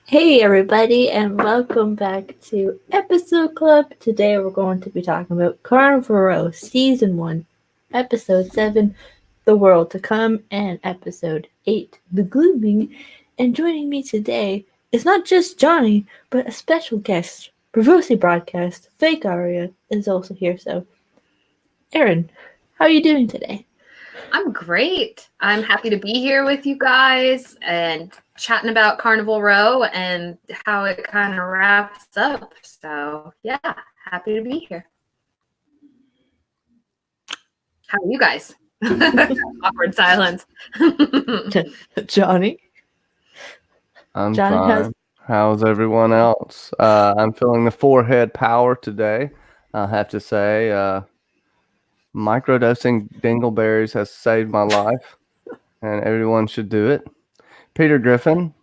Hey everybody, and welcome back to Episode Club. Today we're going to be talking about Carnival Season 1, Episode 7, The World to Come, and Episode 8, The Gloaming. And joining me today is not just Johnny, but a special guest. Bravosi Broadcast, Fake Aria, is also here. So, Aaron, how are you doing today? I'm great. I'm happy to be here with you guys and chatting about Carnival Row and how it kind of wraps up. So, yeah, happy to be here. How are you guys? Awkward silence. Johnny? I'm Johnny fine. How's everyone else? I'm feeling the forehead power today. I have to say, microdosing dingleberries has saved my life, and everyone should do it. Peter Griffin,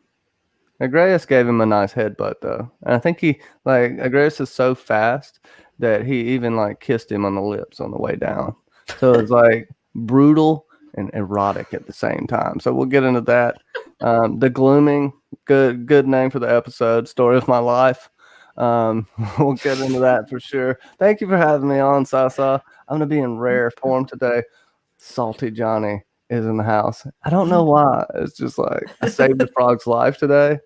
Agreus gave him a nice headbutt though, and I think Agreus is so fast that he even kissed him on the lips on the way down. So it's brutal and erotic at the same time. So we'll get into that. The Gloaming, good name for the episode. Story of my life. We'll get into that for sure. Thank you for having me on, Sasa. I'm gonna be in rare form today. Salty Johnny is in the house. I don't know why. It's just I saved the frog's life today.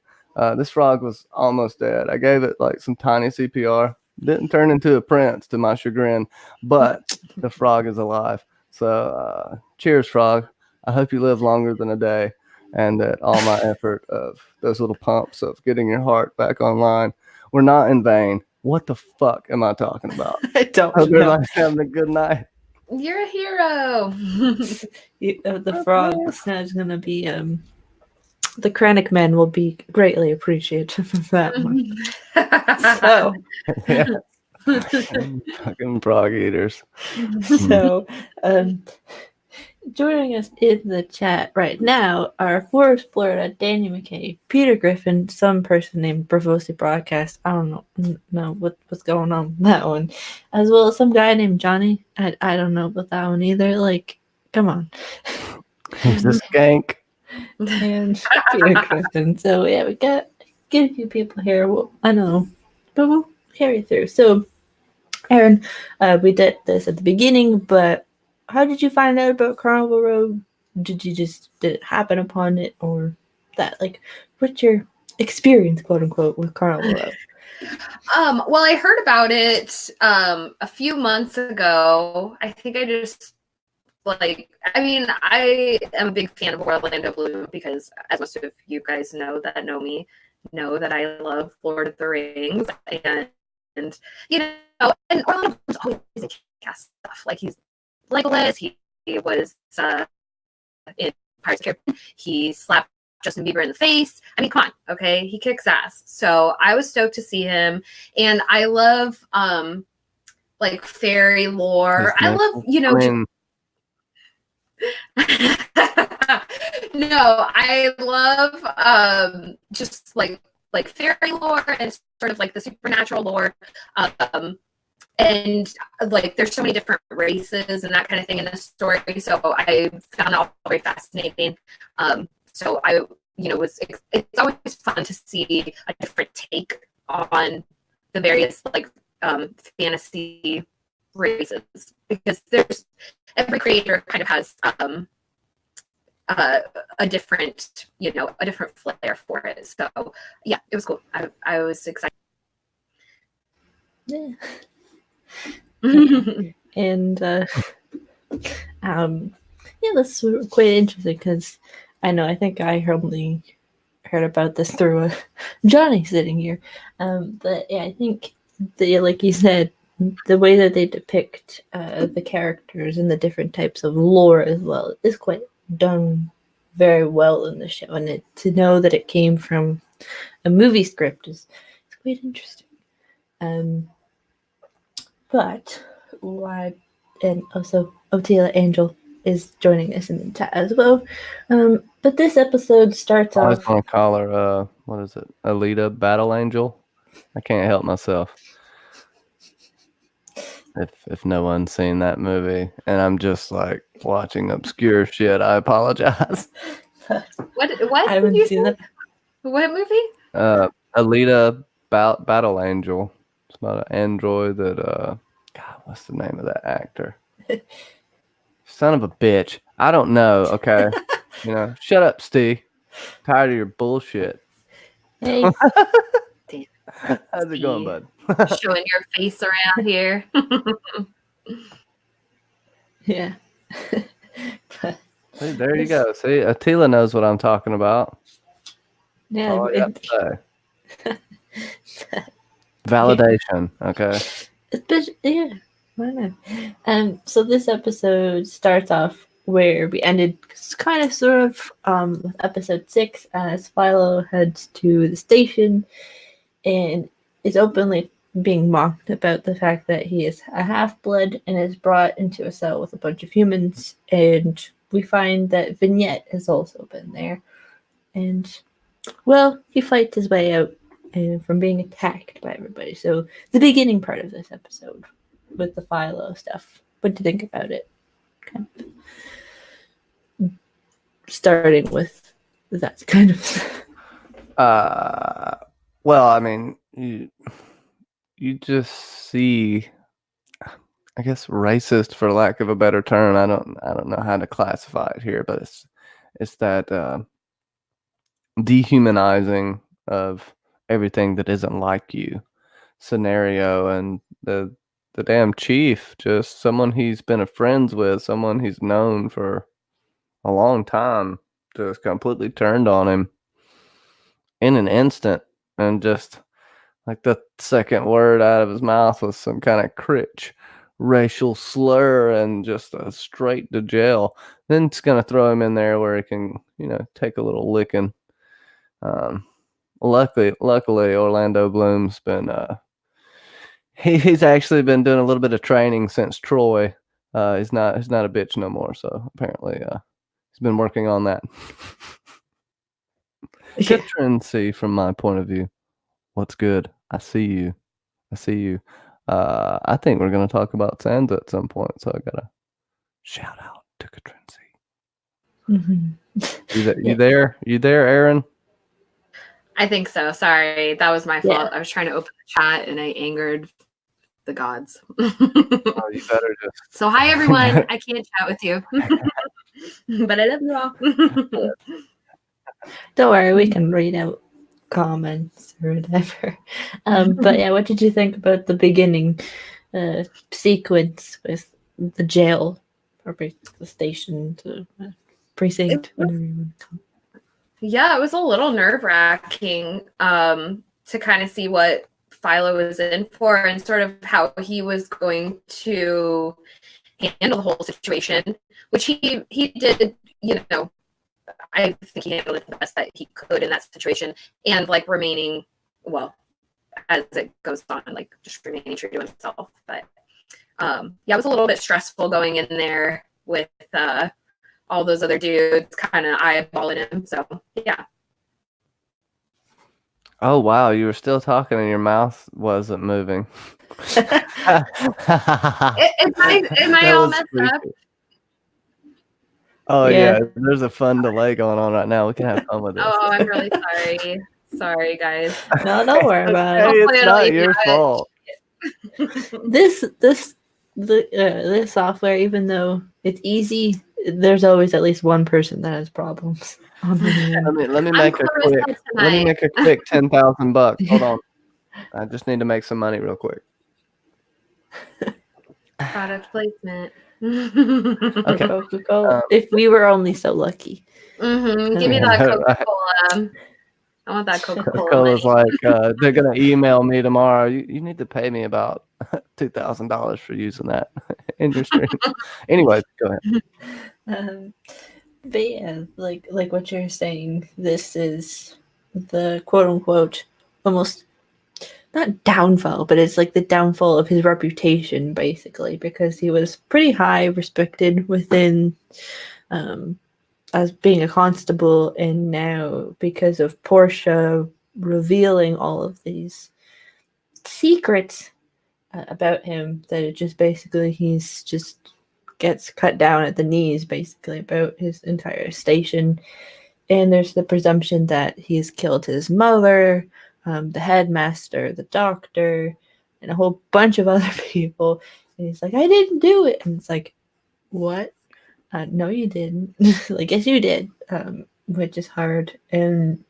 This frog was almost dead. I gave it some tiny CPR. Didn't turn into a prince to my chagrin, but the frog is alive. So cheers, frog. I hope you live longer than a day, and that all my effort of those little pumps of getting your heart back online were not in vain. What the fuck am I talking about? I don't Hope know. everybody's having a good night. You're a hero. The frog is going to be the Krennic men will be greatly appreciative of that one. So, fucking frog eaters. So, joining us in the chat right now are Forest Florida, Danny McKay, Peter Griffin, some person named Bravosi Broadcast. I don't know what's going on with that one, as well as some guy named Johnny. I don't know about that one either. Come on. He's a skank. And Peter Griffin. So yeah, we got get a few people here. Well, I know, but we'll carry through. So, Aaron, we did this at the beginning, but how did you find out about Carnival Row? Did it happen upon it, or that? What's your experience, quote unquote, with Carnival Row? Well, I heard about it a few months ago. I think I just I am a big fan of Orlando Bloom because, as most of you guys know that know me, know that I love Lord of the Rings, and and Orlando Bloom's always in cast stuff. He's Legolas. He was in Pirates of the Caribbean. He slapped Justin Bieber in the face. I mean, come on, okay? He kicks ass. So I was stoked to see him, and I love fairy lore. I love No, I love just like fairy lore and sort of the supernatural lore. And there's so many different races and that kind of thing in this story. So I found it all very fascinating. So it's always fun to see a different take on the various fantasy races, because every creator kind of has a different flair for it. So yeah, it was cool. I was excited. Yeah. And that's quite interesting because I think I only heard about this through Johnny sitting here. But yeah, I think like you said, the way that they depict the characters and the different types of lore as well is quite done very well in the show, and to know that it came from a movie script is quite interesting. But why? And also Otila Angel is joining us in the chat as well. But this episode starts off. I just want to call her what is it? Alita Battle Angel. I can't help myself. If no one's seen that movie and I'm just watching obscure shit, I apologize. What I haven't seen that. What movie? Alita Battle Angel. It's about an android that God, what's the name of that actor? Son of a bitch. I don't know. Okay, shut up, Steve. Tired of your bullshit. Hey. Damn, How's it going, bud? showing your face around here. Yeah. But, See, there you go. See, Attila knows what I'm talking about. yeah. All I got to say. Validation. Okay. Yeah. Why not? So this episode starts off where we ended kind of sort of with episode 6 as Philo heads to the station and is openly being mocked about the fact that he is a half-blood and is brought into a cell with a bunch of humans. And we find that Vignette has also been there. And, well, he fights his way out from being attacked by everybody. So the beginning part of this episode with the Philo stuff. What do you think about it? Kind of starting with that kind of well, I mean, you just see, I guess, racist, for lack of a better term. I don't know how to classify it here, but it's that dehumanizing of everything that isn't like you scenario, and the damn chief, just someone he's been friends with, someone he's known for a long time, just completely turned on him in an instant, and just like the second word out of his mouth was some kind of critch racial slur and just a straight to jail. Then it's gonna throw him in there where he can, take a little licking. Luckily, Orlando Bloom's been he's actually been doing a little bit of training since Troy. He's not a bitch no more. So apparently, he's been working on that. Katrin C, from my point of view, what's good? I see you. I think we're gonna talk about Sansa at some point, so I gotta shout out to Katrin C. Mm-hmm. You there? You there, Aaron? I think so. Sorry, that was my fault. I was trying to open the chat and I angered the gods. Oh, you better just. So hi everyone. I can't chat with you, but I love you all. Don't worry, we can read out comments or whatever. But yeah, what did you think about the beginning sequence with the jail or the station, the precinct, whatever you want to call it? Yeah, it was a little nerve-wracking to kind of see what Philo was in for and sort of how he was going to handle the whole situation, which he did, I think he handled it the best that he could in that situation, and like remaining, well, as it goes on, like just remaining true to himself. But yeah, it was a little bit stressful going in there with all those other dudes kind of eyeballing him. So yeah. Oh wow, you were still talking and your mouth wasn't moving. Am I all messed up? Oh yeah, there's a fun delay going on right now. We can have fun with this. Oh, I'm really sorry. Sorry, guys. No, don't worry about it. It's not your fault. This software, even though it's easy, there's always at least one person that has problems. Let me make a quick $10,000. Hold on, I just need to make some money real quick. Product placement. Okay, Coca-Cola. If we were only so lucky. Mm-hmm. Give me that Coca-Cola. I want that Coca-Cola. Coca-Cola's like, they're gonna email me tomorrow. You need to pay me about $2,000 for using that in your stream. Anyway, go ahead. But yeah, like what you're saying, this is the quote unquote almost not downfall, but it's like the downfall of his reputation, basically, because he was pretty high respected within as being a constable, and now because of Portia revealing all of these secrets about him, that it just basically he's just gets cut down at the knees, basically, about his entire station. and there's the presumption that he's killed his mother, the headmaster, the doctor, and a whole bunch of other people. And he's like, I didn't do it. And it's like, what? No, you didn't. Like, yes, you did. Which is hard. And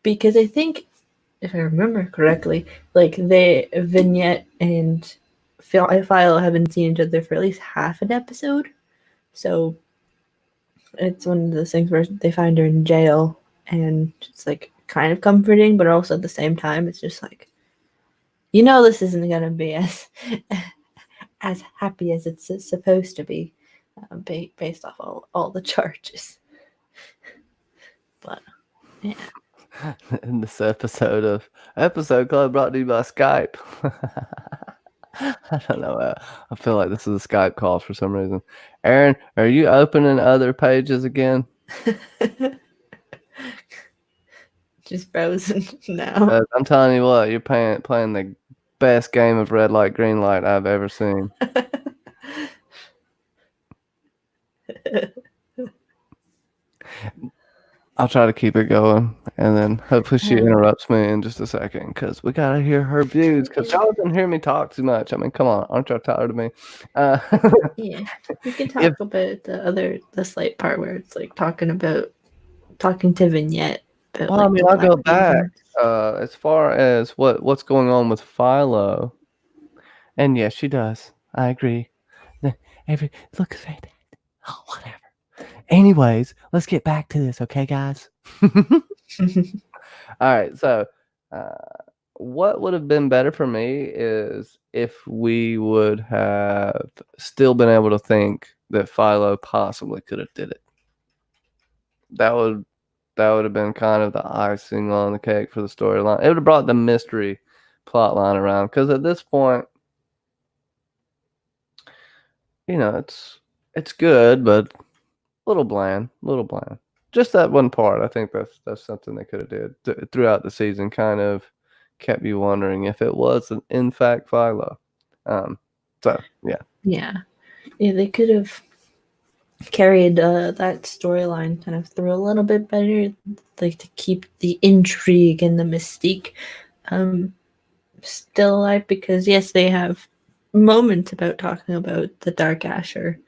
because I think, if I remember correctly, like the Vignette and Philo haven't seen each other for at least half an episode. So it's one of those things where they find her in jail, and it's like kind of comforting, but also at the same time, it's just like, this isn't gonna be as happy as it's supposed to be, based off all the charges. But yeah. In this episode Club brought to you by Skype. I don't know. I feel like this is a Skype call for some reason. Aaron, are you opening other pages again? Just frozen now. I'm telling you what, you're playing the best game of red light, green light I've ever seen. I'll try to keep it going, and then hopefully she interrupts me in just a second, because we gotta hear her views, because y'all didn't hear me talk too much. I mean, come on, aren't y'all tired of me? Yeah, we can talk about the slight part where it's like talking to Vignette. About, well, I mean, I'll go back as far as what's going on with Philo, and yes, she does. I agree. Look at that. Oh, whatever. Anyways, let's get back to this, okay, guys? All right, so what would have been better for me is if we would have still been able to think that Philo possibly could have did it. That would have been kind of the icing on the cake for the storyline. It would have brought the mystery plot line around, because at this point, it's good, but a little bland. Just that one part. I think that's something they could have did throughout the season. Kind of kept you wondering if it was in fact Philo. So yeah. They could have carried that storyline kind of through a little bit better, like to keep the intrigue and the mystique still alive. Because yes, they have moments about talking about the Dark Asher.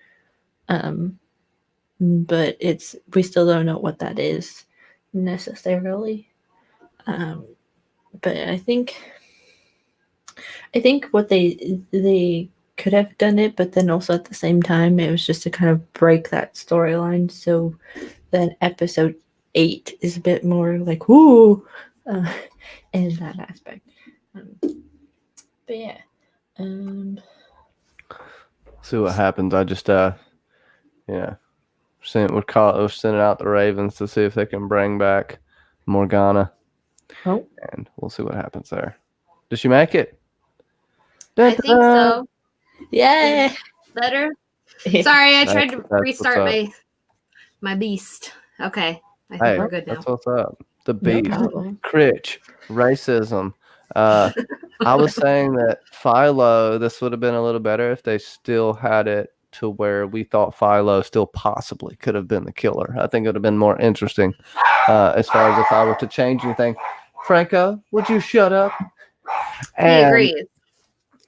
But we still don't know what that is necessarily. But I think what they could have done it, but then also at the same time, it was just to kind of break that storyline, so that episode 8 is a bit more like woo, in that aspect. But yeah, see what happens. I just we're sending out the Ravens to see if they can bring back Morgana. Oh. And we'll see what happens there. Did she make it? I think so. Yeah. Better. Sorry, I tried to restart my beast. Okay. I think we're good now. That's what's up. The beast. Critch. Racism. I was saying that Philo, this would have been a little better if they still had it to where we thought Philo still possibly could have been the killer. I think it would have been more interesting as far as if I were to change anything. Franco, would you shut up? He agrees.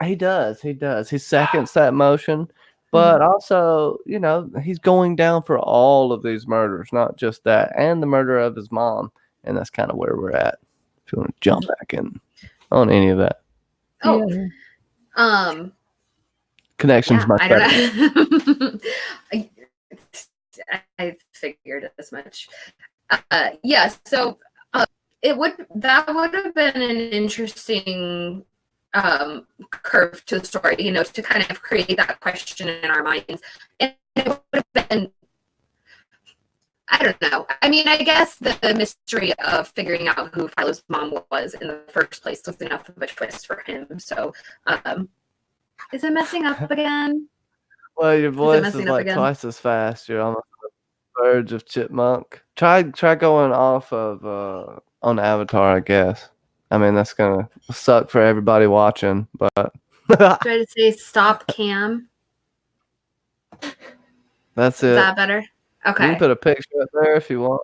He does. He seconds that motion, but also, he's going down for all of these murders, not just that, and the murder of his mom. And that's kind of where we're at. If you want to jump back in on any of that. Connections much better. I figured as much. So that would have been an interesting curve to the story, to kind of create that question in our minds. And it would have been, I don't know. I mean, I guess the mystery of figuring out who Philo's mom was in the first place was enough of a twist for him. So, is it messing up again? Well, your voice is like twice as fast. You're almost on the verge of chipmunk. Try going off of on Avatar, I guess. I mean, that's gonna suck for everybody watching, but try to say stop cam. That's it. Is that better? Okay. You can put a picture up there if you want.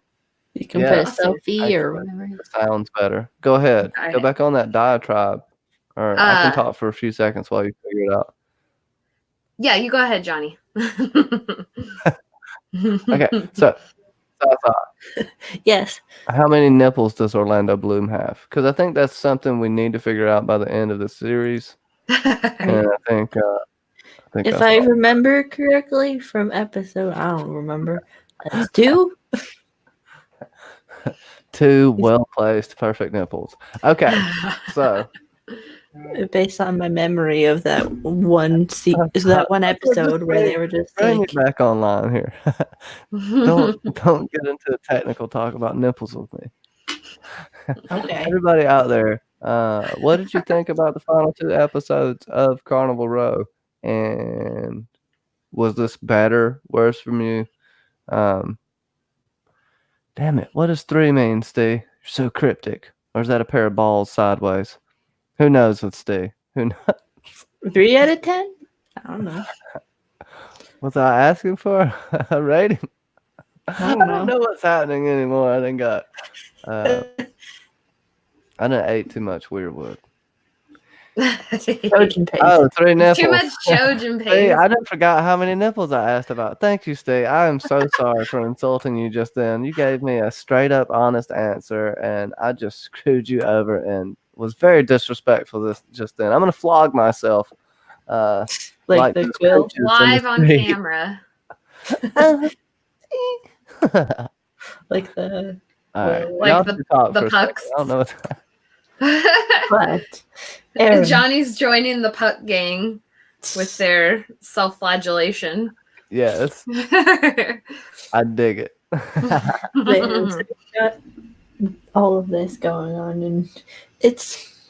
You can press Awesome. selfie or whatever. Sounds better. Go ahead. Go back on that diatribe. Or I can talk for a few seconds while you figure it out. Yeah, you go ahead, Johnny. Okay, so I thought, Yes. how many nipples does Orlando Bloom have? Because I think that's something we need to figure out by the end of the series. And I think if I remember correctly from episode, I don't remember. It's 2. 2 well-placed, perfect nipples. Okay, so based on my memory of that one that one episode where they were just bring like, me back online here. don't get into a technical talk about nipples with me. okay. Everybody out there, what did you think about the final 2 episodes of Carnival Row? And was this better, worse from you? Damn it, what does 3 mean, Steve? You're so cryptic. Or is that a pair of balls sideways? Who knows with Steve? Who knows? 3 out of 10? I don't know. Was I asking for a rating? I don't know what's happening anymore. I done got I done ate too much Weirwood. Trojan paste. Oh, 3 nipples. Too much Trojan paste. Hey, I didn't forgot how many nipples I asked about. Thank you, Steve. I am so sorry for insulting you just then. You gave me a straight up honest answer, and I just screwed you over and was very disrespectful just then. I'm gonna flog myself. Like the quill live on camera. like the all right, like the pucks. I don't know what's but Johnny's joining the puck gang with their self-flagellation. Yes. I dig it. got all of this going on, and it's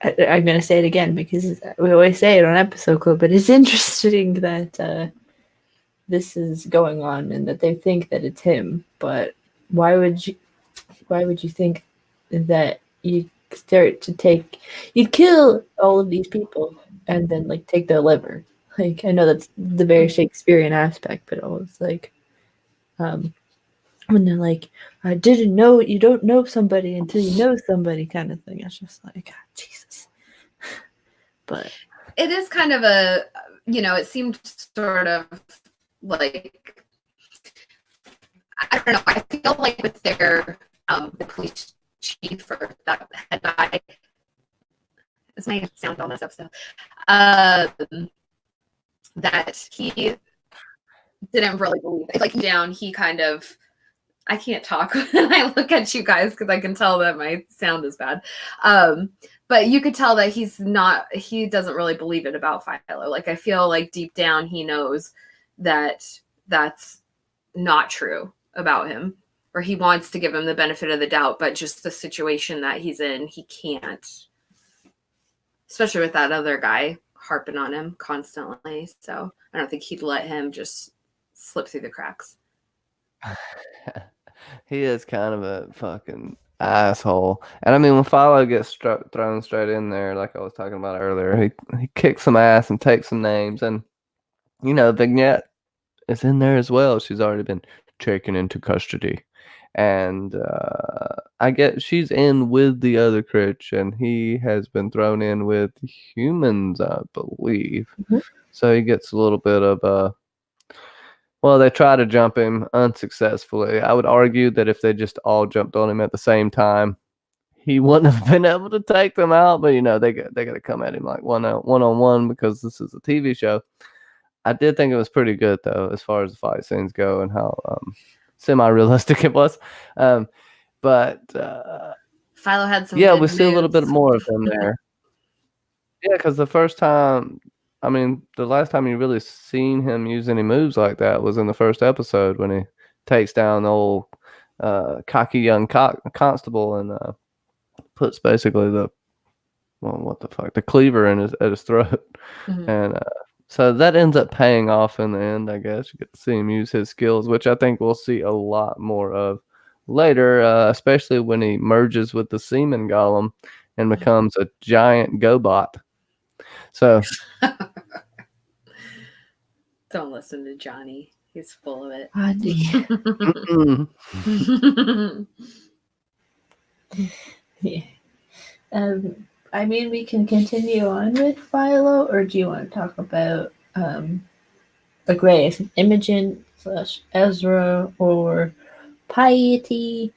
I'm gonna say it again because we always say it on episode club, but it's interesting that this is going on and that they think that it's him. But why would you think that you start to you'd kill all of these people and then like take their liver? Like, I know that's the very Shakespearean aspect, but it was like when they're like, I didn't know, you don't know somebody until you know somebody kind of thing. It's just like, God, Jesus. But it is kind of a, it seemed sort of like, I don't know, I feel like with their the police chief or that head guy, this may sound all messed up stuff, that he didn't really believe it. Like down, he kind of, I can't talk when I look at you guys because I can tell that my sound is bad. But you could tell that he doesn't really believe it about Philo. Like, I feel like deep down he knows that that's not true about him, or he wants to give him the benefit of the doubt, but just the situation that he's in, he can't. Especially with that other guy harping on him constantly. So I don't think he'd let him just slip through the cracks. He is kind of a fucking asshole. And I mean, when Philo gets thrown straight in there, like I was talking about earlier, he kicks some ass and takes some names. And, Vignette is in there as well. She's already been taken into custody. And I get she's in with the other Critch, and he has been thrown in with humans, I believe. Mm-hmm. So he gets a little bit of well, they try to jump him unsuccessfully. I would argue that if they just all jumped on him at the same time, he wouldn't have been able to take them out. But they got to come at him like one on one because this is a TV show. I did think it was pretty good though, as far as the fight scenes go and how semi-realistic it was. But Philo had some. Yeah, we see a little bit more of him there. Yeah, because the last time you really seen him use any moves like that was in the first episode when he takes down the old cocky young constable and puts basically the cleaver at his throat. Mm-hmm. And so that ends up paying off in the end, I guess. You get to see him use his skills, which I think we'll see a lot more of later, especially when he merges with the Seaman Golem and becomes a giant GoBot. So don't listen to Johnny. He's full of it. Andy. Yeah. I mean, we can continue on with Philo, or do you want to talk about Agreus, Imogen / Ezra, or Piety,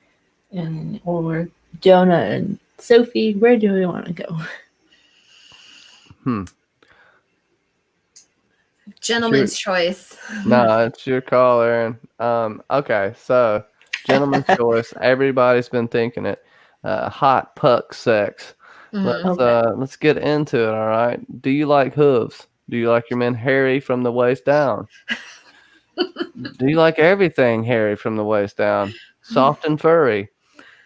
or Jonah and Sophie? Where do we want to go? Gentleman's choice. No, it's your call, Aaron. Okay, so gentleman's choice. Everybody's been thinking it. Hot puck sex. Let's get into it. All right. Do you like hooves? Do you like your men hairy from the waist down? Do you like everything hairy from the waist down? Soft and furry.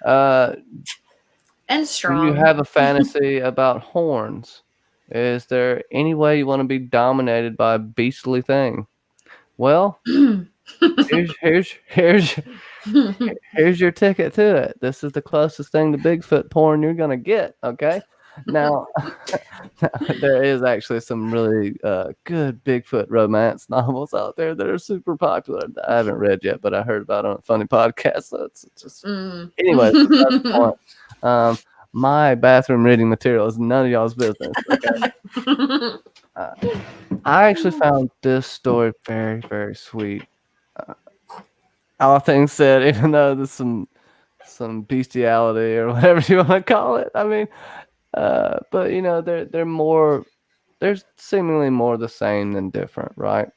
And Do strong. you have a fantasy about horns? Is there any way you want to be dominated by a beastly thing? Well, here's your ticket to it. This is the closest thing to Bigfoot porn you're gonna get. Okay. Now, there is actually some really good Bigfoot romance novels out there that are super popular. I haven't read yet, but I heard about it on a funny podcast. So it's just anyway. That's the point. My bathroom reading material is none of y'all's business. Okay? I actually found this story very, very sweet. All things said, even though there's some bestiality or whatever you want to call it. I mean, but you know, they're seemingly more the same than different, right?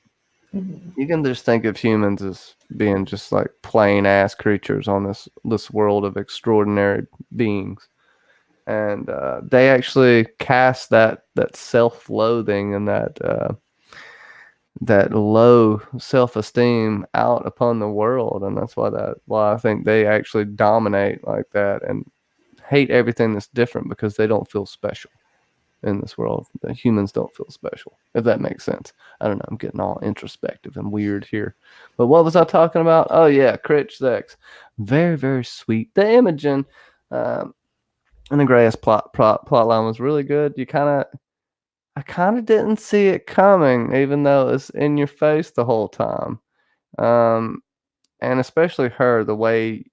You can just think of humans as being just like plain ass creatures on this world of extraordinary beings. And they actually cast that self-loathing and that low self-esteem out upon the world, and that's why I think they actually dominate like that and hate everything that's different because they don't feel special in this world. The humans don't feel special, if that makes sense. I don't know. I'm getting all introspective and weird here, but what was I talking about? Oh yeah, critch sex, very, very sweet. The Imogen and the Grass plot line was really good. I kind of didn't see it coming, even though it's in your face the whole time. And especially her, the way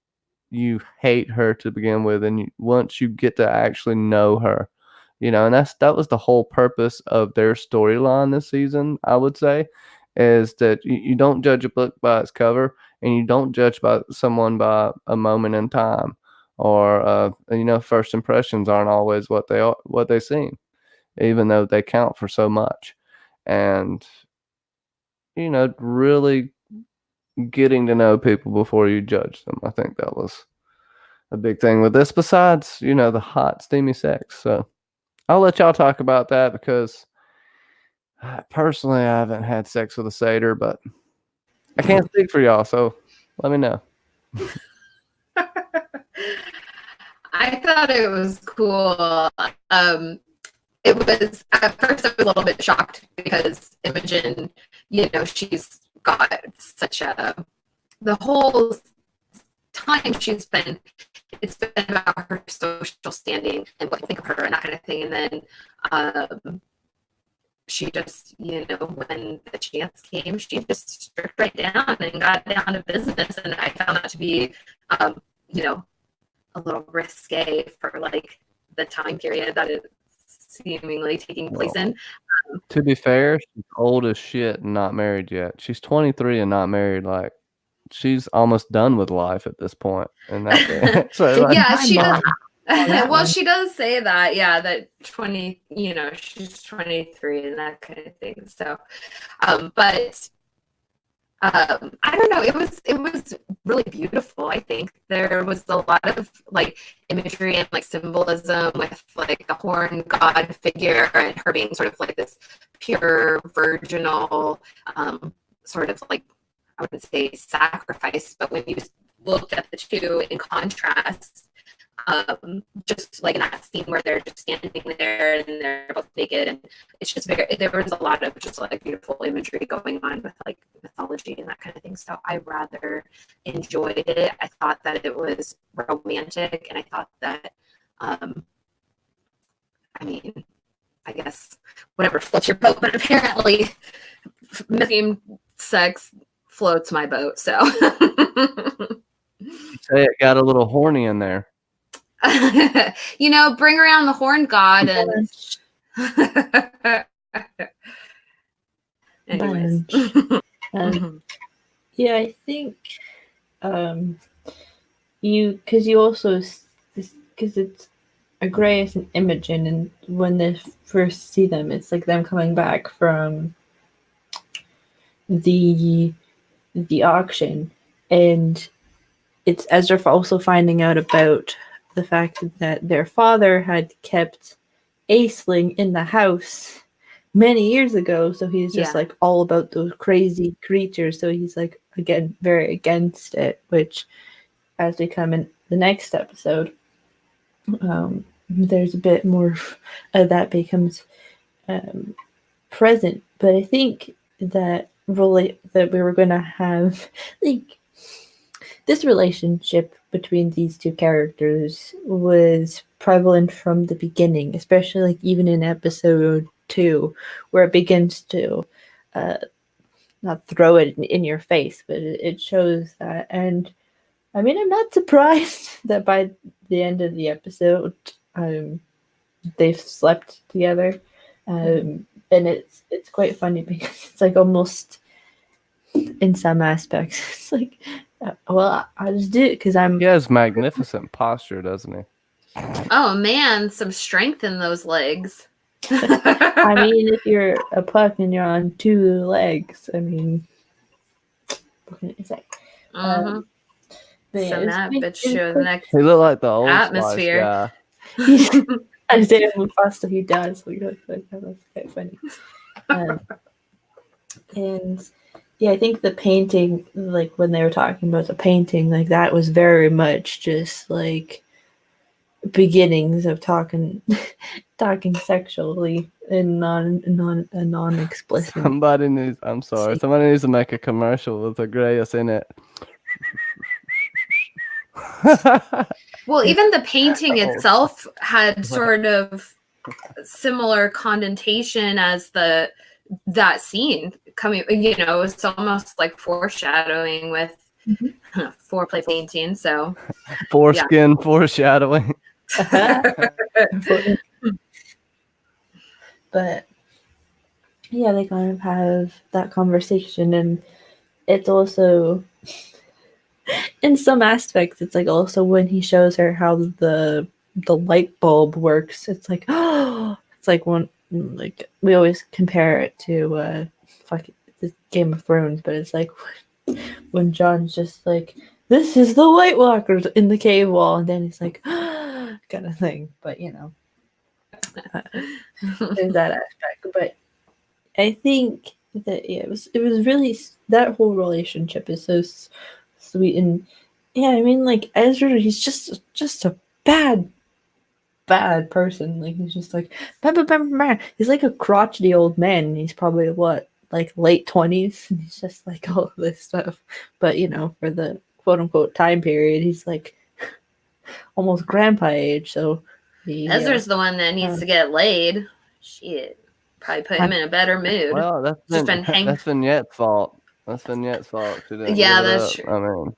you hate her to begin with, and once you get to actually know her, you know, and that was the whole purpose of their storyline this season, I would say, is that you don't judge a book by its cover, and you don't judge someone by a moment in time, or you know, first impressions aren't always what they seem, even though they count for so much. And you know, really getting to know people before you judge them, I think that was a big thing with this, besides, you know, the hot steamy sex. So I'll let y'all talk about that, because personally I haven't had sex with a satyr, but I can't speak for y'all, so let me know. I thought it was cool. It was, at first I was a little bit shocked because Imogen, you know, she's got such the whole time it's been about her social standing and what you think of her and that kind of thing. And then she just, you know, when the chance came, she just stripped right down and got down to business. And I found that to be, you know, a little risque for like the time period that it's seemingly taking place in. To be fair, she's old as shit and not married yet. She's 23 and not married. Like, she's almost done with life at this point. And that's so, like, yeah, she does. Well, she does say that, yeah, that 20, you know, she's 23 and that kind of thing. So, but I don't know. It was really beautiful. I think there was a lot of like imagery and like symbolism with like the horn god figure and her being sort of like this pure virginal sort of like, I wouldn't say sacrifice, but when you looked at the two in contrast, just like in that scene where they're just standing there and they're both naked, and it's just there was a lot of just like beautiful imagery going on with like mythology and that kind of thing. So I rather enjoyed it. I thought that it was romantic, and I thought that I mean, I guess whatever floats your boat, but apparently themed sex floats my boat. So, Say it got a little horny in there. bring around the horn god and. Anyways. Yeah, I think you also, because it's Agreus and Imogen, and when they first see them, it's like them coming back from the auction, and it's Ezra also finding out about the fact that their father had kept Aisling in the house many years ago, so he's just like all about those crazy creatures, so he's like, again, very against it, which as we come in the next episode, there's a bit more of that becomes present. But I think that that we were going to have like this relationship between these two characters was prevalent from the beginning, especially like even in episode 2, where it begins to not throw it in your face, but it shows that. And I mean, I'm not surprised that by the end of the episode, they've slept together, and it's quite funny because it's like almost in some aspects, it's like, well, I just do it because I'm. He has magnificent posture, doesn't he? Oh man, some strength in those legs. I mean, if you're a puck and you're on 2 legs, I mean, what can I say? So that bitch shows next. He looked like the old atmosphere. Spice guy. Isaiah Mufasa, he does. That's quite funny. And yeah, I think the painting, like when they were talking about the painting, like that was very much just like beginnings of talking sexually and non-explicit. Somebody needs to make a commercial with Agreus in it. Well, even the painting itself had sort of similar connotation as that scene coming. It's almost like foreshadowing with foreplay painting. So foreskin foreshadowing. But yeah, they kind of have that conversation, and it's also in some aspects, it's like also when he shows her how the light bulb works, it's like, oh, it's like one, like we always compare it to the Game of Thrones, but it's like when John's just like, this is the White Walkers in the cave wall, and then he's like, kind of thing. But there's that aspect. But I think that it was really, that whole relationship is so sweet. And yeah, I mean, like Ezra, he's just a bad person. Like he's just like he's like a crotchety old man, and he's probably like late 20s, and he's just like all this stuff. But for the quote unquote time period, he's like almost grandpa age. So Ezra's the one that needs to get laid. Shit, probably put him in a better mood. Well, that's Vignette's fault. That's Vignette's fault. Yeah, that's true. I mean,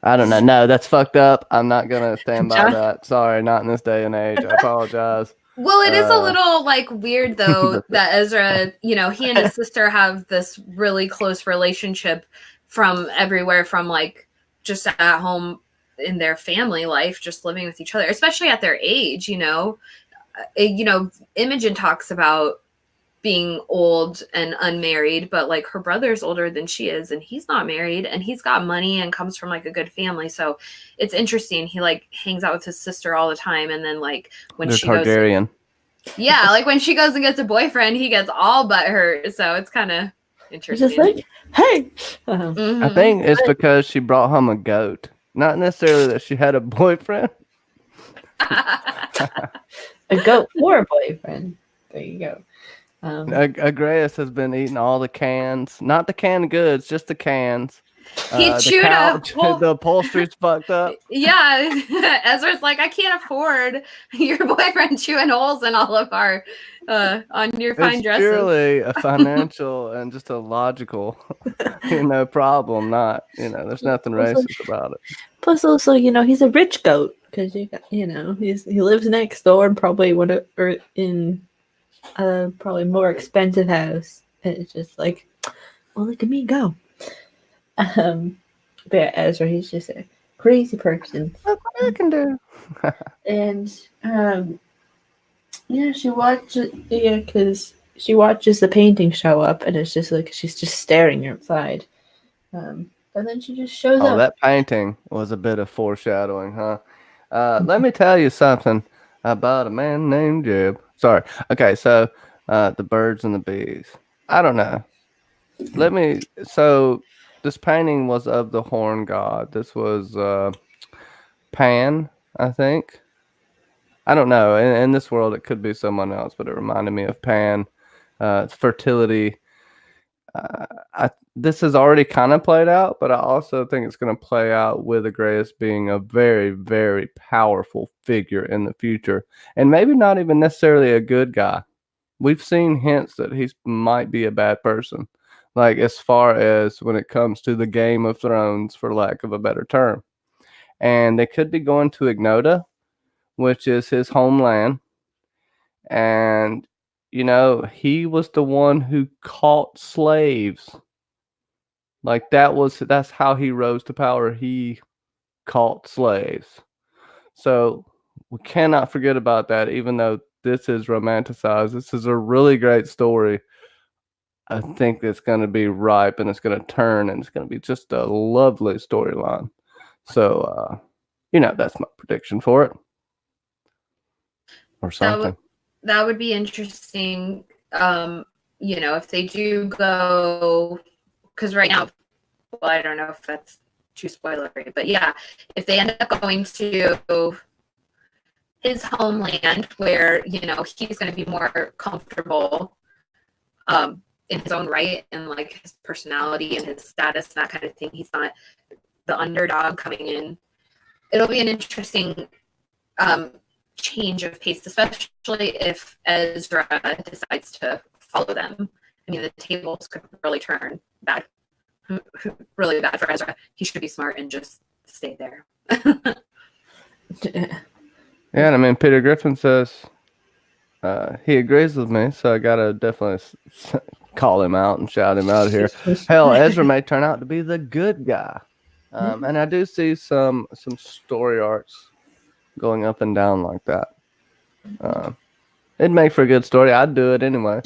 I don't know. No, that's fucked up. I'm not gonna stand by that. Sorry, not in this day and age. I apologize. Well, it is a little like weird though that Ezra, he and his sister have this really close relationship from everywhere, from like just at home in their family life, just living with each other, especially at their age. Imogen talks about being old and unmarried, but like her brother's older than she is, and he's not married, and he's got money and comes from like a good family. So it's interesting. He like hangs out with his sister all the time, and then like when she Targaryen. like when she goes and gets a boyfriend, he gets all but her. So it's kind of interesting. Just like, hey, I think it's because she brought home a goat, not necessarily that she had a boyfriend. A goat for a boyfriend. There you go. Agreus has been eating all the cans, not the canned goods, just the cans. He the chewed couch, a whole. the upholstery's fucked up. Yeah, Ezra's like, I can't afford your boyfriend chewing holes in all of our on your fine It's dresses. purely a financial and just a logical, problem. Not, there's nothing racist about it. Plus, also, he's a rich goat because he lives next door and probably in a probably more expensive house. And it's just like, well, look at me go. But yeah, Ezra, he's just a crazy person. Look what I can do. And because she watches the painting show up, and it's just like she's just staring outside. And then she just shows Oh, up. that painting was a bit of foreshadowing, huh? Let me tell you something about a man named Jeb. Sorry. Okay, so the birds and the bees. I don't know. So this painting was of the horn god. This was Pan, I think. I don't know. In this world, it could be someone else, but it reminded me of Pan. It's fertility. This has already kind of played out, but I also think it's going to play out with Agreus being a very, very powerful figure in the future, and maybe not even necessarily a good guy. We've seen hints that he might be a bad person, like as far as when it comes to the Game of Thrones, for lack of a better term. And they could be going to Ignota, which is his homeland. And, he was the one who caught slaves. Like that's how he rose to power. He caught slaves. So we cannot forget about that, even though this is romanticized. This is a really great story. I think it's going to be ripe and it's going to turn and it's going to be just a lovely storyline. So, that's my prediction for it. Or something. That would be interesting. If they do go, because right now, well, I don't know if that's too spoilery, but yeah, if they end up going to his homeland where, he's going to be more comfortable in his own right and like his personality and his status and that kind of thing. He's not the underdog coming in. It'll be an interesting change of pace, especially if Ezra decides to follow them. I mean, the tables could really turn bad, really bad for Ezra. He should be smart and just stay there. Yeah, and I mean, Peter Griffin says he agrees with me, so I gotta definitely call him out and shout him out here. Hell, Ezra may turn out to be the good guy, and I do see some story arcs going up and down like that. It'd make for a good story. I'd do it anyway.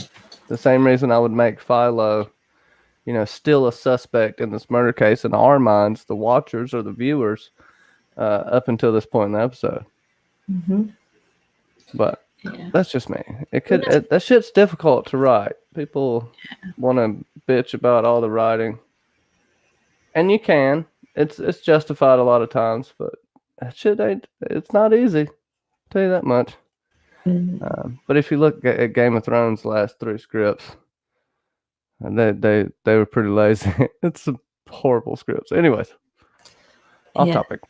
The same reason I would make Philo, still a suspect in this murder case in our minds, the watchers or the viewers, up until this point in the episode. Mm-hmm. But that's just me. That shit's difficult to write. People want to bitch about all the writing, and you can. It's justified a lot of times, but that shit it's not easy. I'll tell you that much. Mm-hmm. But if you look at Game of Thrones' last 3 scripts, they were pretty lazy. It's some horrible scripts. Anyways, off topic.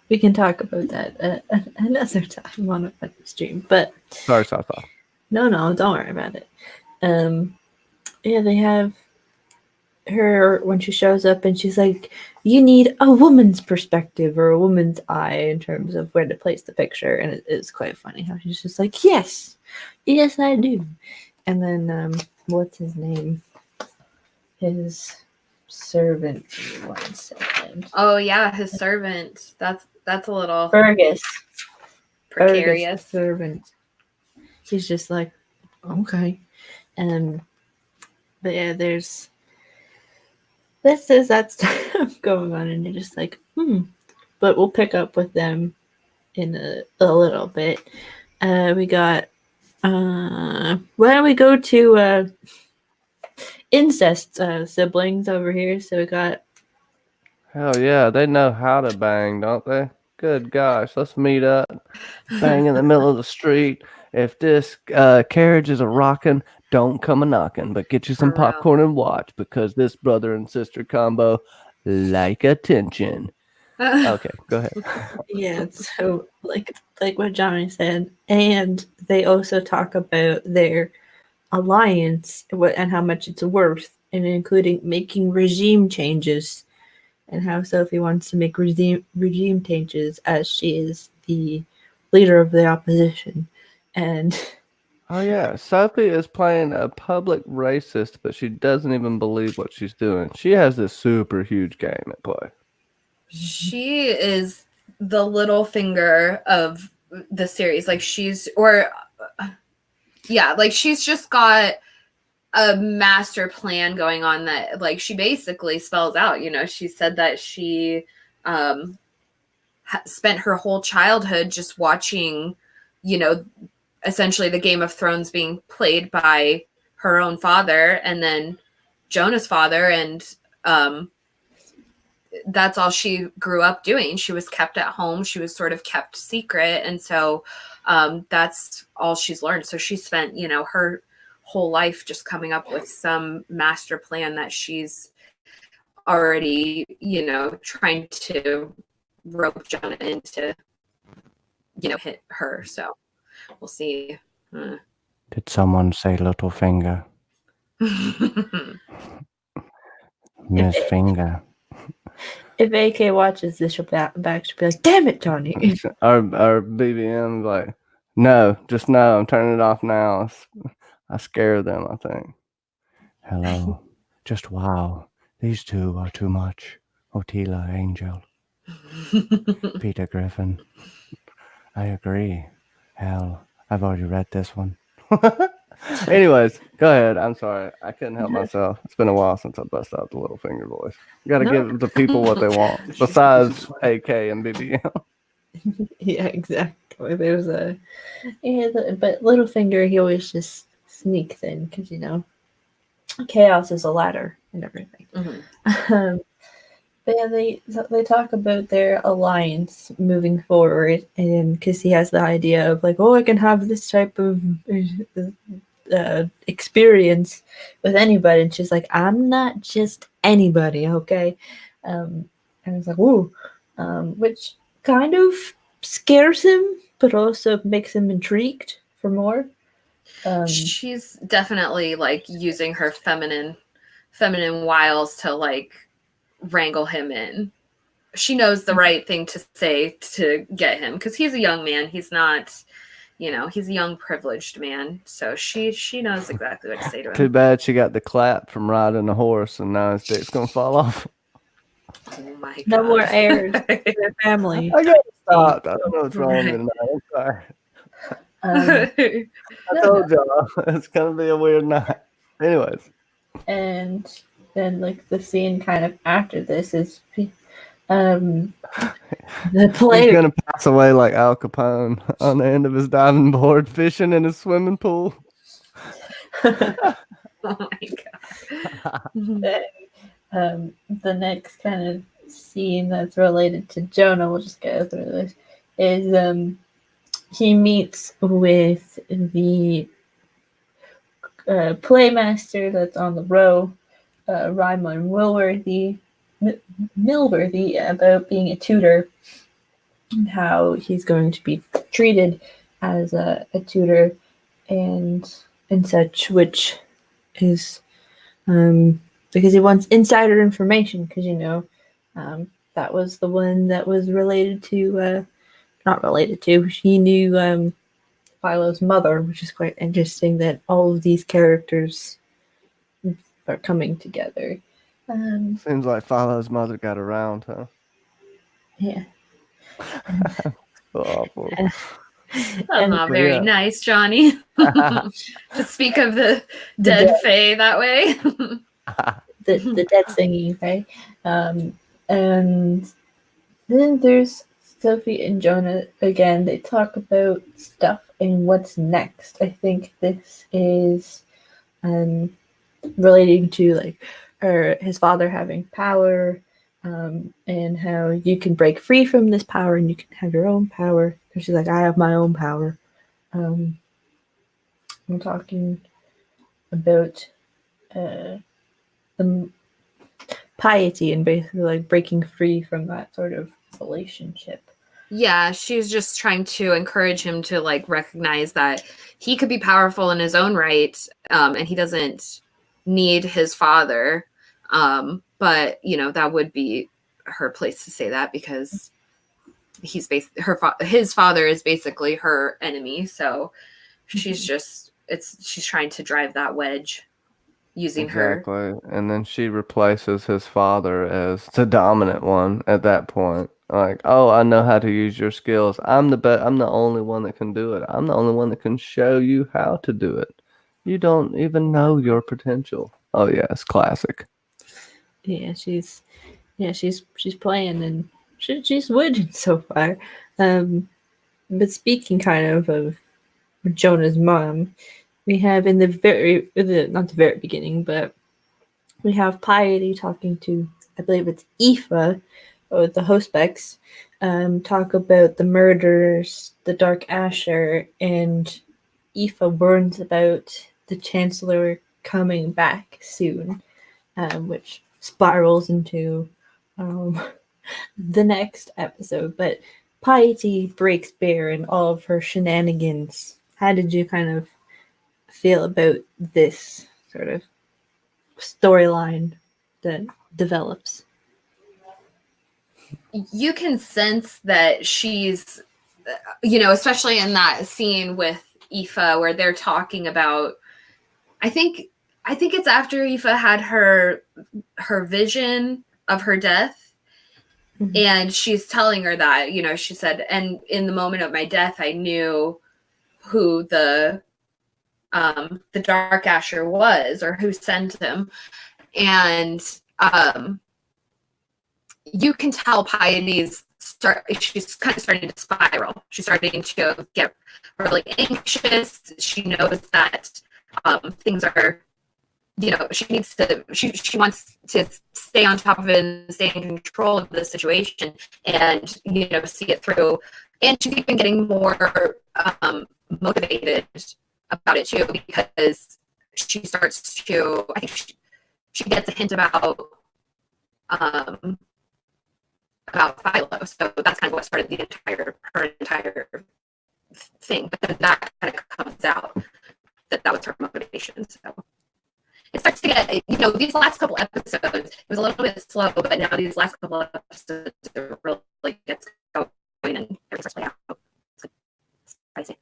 We can talk about that another time on a fun stream. But sorry, sci-fi. No, don't worry about it. They have her when she shows up and she's like, you need a woman's perspective or a woman's eye in terms of where to place the picture, and it is quite funny how she's just like, yes I do. And then what's his name, his servant, 1 second. Oh yeah, his servant, that's a little Fergus precarious. Servant. He's just like, okay. But yeah, there's that stuff going on, and you're just like, But we'll pick up with them in a little bit. We got why don't we go to incest siblings over here? So we got, hell yeah, they know how to bang, don't they? Good gosh, let's meet up, bang in the middle of the street. If this carriage is a rockin', don't come a knockin', but get you some popcorn and watch, because this brother and sister combo like attention. Okay, go ahead. Yeah, so like what Johnny said, and they also talk about their alliance and how much it's worth, and including making regime changes, and how Sophie wants to make regime changes as she is the leader of the opposition, and Oh yeah, Sophie is playing a public racist, but she doesn't even believe what she's doing. She has this super huge game at play. She is the little finger of the series. Like she's just got a master plan going on that like she basically spells out. She said that she spent her whole childhood just watching, essentially the Game of Thrones being played by her own father and then Jonah's father, and that's all she grew up doing. She was kept at home. She was sort of kept secret. And so that's all she's learned. So she spent, her whole life just coming up with some master plan that she's already, trying to rope Jonah into, hit her. So we'll see. Did someone say little finger? Miss Finger. if AK watches this, she'll back. She'll be like, "Damn it, Johnny!" Our BBM like, no, just no. I'm turning it off now. I scare them, I think. Hello. Just wow. These two are too much. Otila Angel. Peter Griffin. I agree. Hell, I've already read this one. Anyways, go ahead. I'm sorry. I couldn't help myself. It's been a while since I bust out the little finger voice. You got to give the people what they want, besides AK and BBM. Yeah, exactly. There's but Littlefinger, he always just sneaks in because chaos is a ladder and everything. Mm-hmm. But yeah, they talk about their alliance moving forward, and because he has the idea of like, oh, I can have this type of experience with anybody, and she's like, I'm not just anybody, okay? And it's like, ooh, which kind of scares him, but also makes him intrigued for more. She's definitely like using her feminine wiles to like wrangle him in. She knows the right thing to say to get him because he's a young man. He's not, he's a young privileged man. So she knows exactly what to say to him. Too bad she got the clap from riding a horse and now his dick's gonna fall off. Oh my god. No more heirs to their family. I gotta stop. I don't know what's wrong with me tonight. I'm sorry. I told y'all it's gonna be a weird night. Anyways. And then like the scene kind of after this is the player. He's gonna pass away like Al Capone on the end of his diving board, fishing in his swimming pool. Oh my god. Then, the next kind of scene that's related to Jonah, we'll just go through this, is he meets with the playmaster that's on the row, Raymond Milworthy, about being a tutor and how he's going to be treated as a tutor and such, which is because he wants insider information because that was the one that was related to not related to, he knew Philo's mother, which is quite interesting that all of these characters are coming together. Seems like Philo's mother got around, huh? Yeah. So awful. That's not very nice, Johnny. To speak of the dead fae that way. the dead thingy, right? And then there's Sophie and Jonah again. They talk about stuff and what's next. I think this is relating to like his father having power, and how you can break free from this power and you can have your own power. Because she's like, I have my own power. I'm talking about the Piety and basically like breaking free from that sort of relationship. Yeah, she's just trying to encourage him to like recognize that he could be powerful in his own right, and he doesn't need his father. But you know, that would be her place to say that, because his father is basically her enemy. So she's just she's trying to drive that wedge using Exactly. her. And then she replaces his father as the dominant one at that point. Like, oh, I know how to use your skills. I'm the only one that can do it. I'm the only one that can show you how to do it. You don't even know your potential. Oh yeah, it's classic. Yeah, she's playing and she's winning so far. But speaking kind of Jonah's mom, we have in the not the very beginning, but we have Piety talking to, I believe it's Aoife, or the Hostbex, talk about the murders, the Dark Asher, and Aoife warns about the Chancellor coming back soon, which spirals into the next episode. But Piety breaks bare in all of her shenanigans. How did you kind of feel about this sort of storyline that develops? You can sense that she's, you know, especially in that scene with Aoife where they're talking about, I think it's after Aoife had her vision of her death. Mm-hmm. And she's telling her that, you know, she said, and in the moment of my death, I knew who the Dark Asher was, or who sent him. And you can tell Piety's she's kind of starting to spiral. She's starting to get really anxious. She knows that things are, you know, she wants to stay on top of it and stay in control of the situation and, you know, see it through. And she's even getting more motivated about it too, because she starts to, I think she gets a hint about Philo. So that's kind of what started her entire thing. But then that kind of comes out that was her motivation. So it starts to get, you know, these last couple episodes, it was a little bit slow, but now these last couple episodes, it really gets going and everything starts playing out. It's spicy.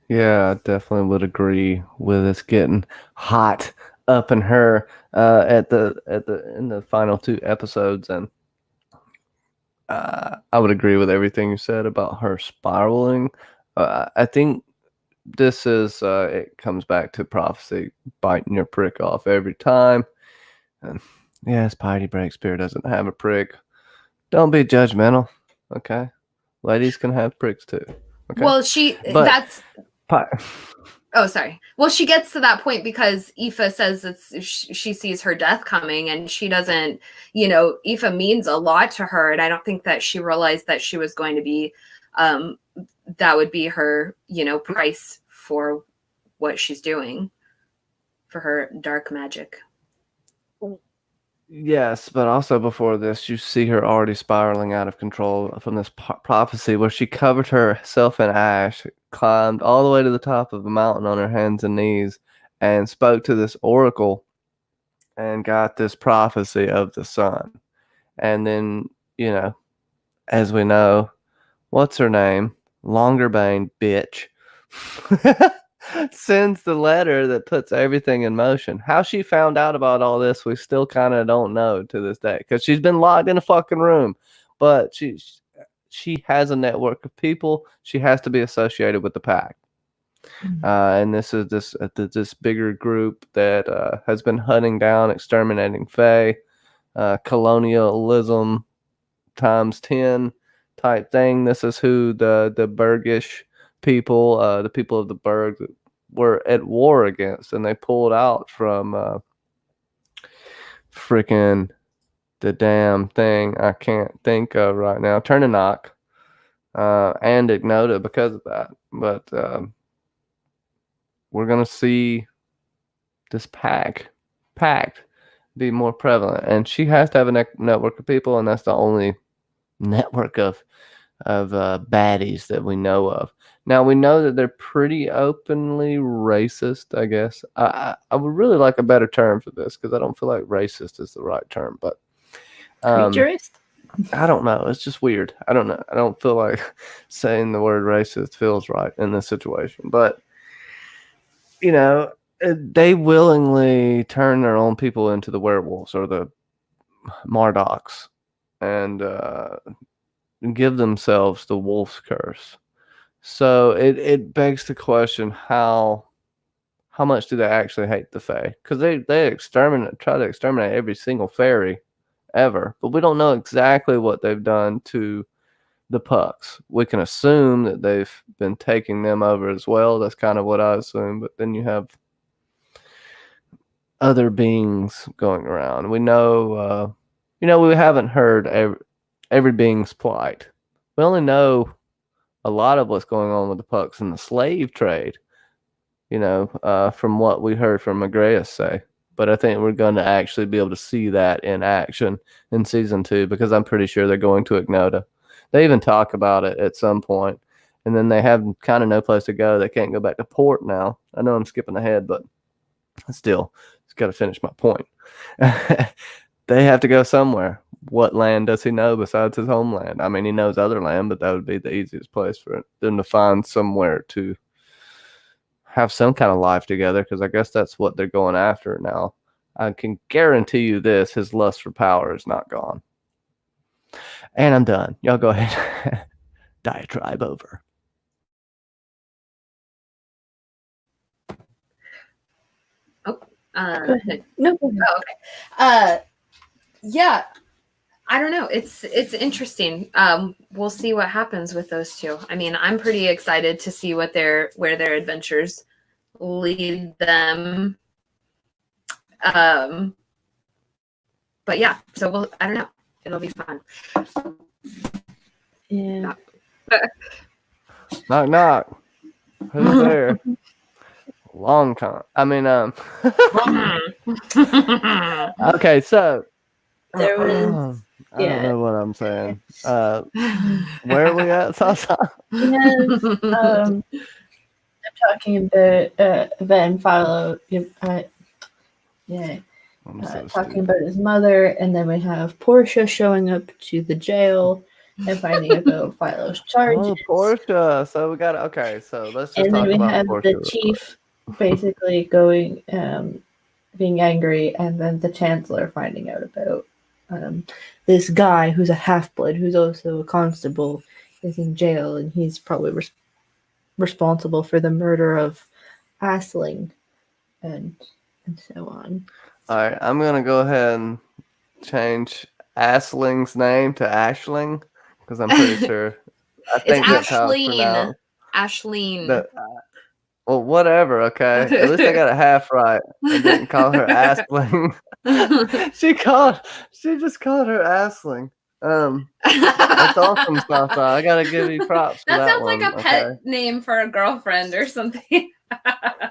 Yeah, I definitely would agree with us getting hot up in her in the final two episodes, and I would agree with everything you said about her spiraling. I think this is it comes back to prophecy biting your prick off every time. And yes, Piety Breakspear doesn't have a prick. Don't be judgmental, okay? Ladies can have pricks too. Okay? Well, that's. Pi- Oh, sorry. Well, she gets to that point because Aoife says that she sees her death coming, and she doesn't, you know, Aoife means a lot to her. And I don't think that she realized that she was going to be, that would be her, you know, price for what she's doing for her dark magic. Yes, but also before this, you see her already spiraling out of control from this prophecy where she covered herself in ash, climbed all the way to the top of a mountain on her hands and knees, and spoke to this oracle and got this prophecy of the sun. And then, you know, as we know, what's her name? Longerbane, bitch. Sends the letter that puts everything in motion. How she found out about all this, we still kind of don't know to this day, because she's been locked in a fucking room. But she has a network of people. She has to be associated with the pack. And this is this bigger group that has been hunting down, exterminating Fae, colonialism times 10 type thing. This is who the Bergish people, the people of the Berg, were at war against, and they pulled out from freaking the damn thing I can't think of right now, Turninock, and Ignota because of that. But we're gonna see this pack packed, be more prevalent. And she has to have a network of people, and that's the only network of baddies that we know of. Now, we know that they're pretty openly racist, I guess. I would really like a better term for this, because I don't feel like racist is the right term, but Creaturist? I don't know. It's just weird. I don't know. I don't feel like saying the word racist feels right in this situation. But, you know, they willingly turn their own people into the werewolves or the Mardocks and give themselves the wolf's curse. So it begs the question, how much do they actually hate the Fae? Because they try to exterminate every single fairy ever, but we don't know exactly what they've done to the Pucks. We can assume that they've been taking them over as well. That's kind of what I assume. But then you have other beings going around. We know, we haven't heard every being's plight. We only know a lot of what's going on with the Pucks in the slave trade, from what we heard from Agreus say. But I think we're going to actually be able to see that in action in season 2, because I'm pretty sure they're going to Ignota. They even talk about it at some point, and then they have kind of no place to go. They can't go back to port now. I know I'm skipping ahead, but still, it's got to finish my point. They have to go somewhere. What land does he know besides his homeland? I mean, he knows other land, but that would be the easiest place for them to find somewhere to have some kind of life together, because I guess that's what they're going after now. I can guarantee you this, his lust for power is not gone. And I'm done. Y'all go ahead. Diatribe over. Oh, No. Oh, okay. Yeah, I don't know. It's interesting. We'll see what happens with those two. I mean, I'm pretty excited to see where their adventures lead them. But yeah, so I don't know. It'll be fun. Yeah. Knock knock. Who's there? Long time. I mean, okay, so There was, I don't know what I'm saying. Where are we at, Sasa? yes, I'm talking about Van Philo. Talking about his mother, and then we have Portia showing up to the jail and finding about Philo's charges. Oh, Portia. So we got okay. So let's just and talk then we about have Portia. the chief basically going, being angry, and then the chancellor finding out about this guy who's a half-blood, who's also a constable, is in jail, and he's probably responsible for the murder of Aisling, and so on. All right, I'm gonna go ahead and change Aisling's name to Ashling, because I'm pretty sure. I think that's how it's pronounced. Ashleen. Well, whatever. Okay, at least I got it half right. I didn't call her Aisling. She just called her Aisling. That's awesome, Sasa. I gotta give you props for that sounds one. like a pet name for a girlfriend or something.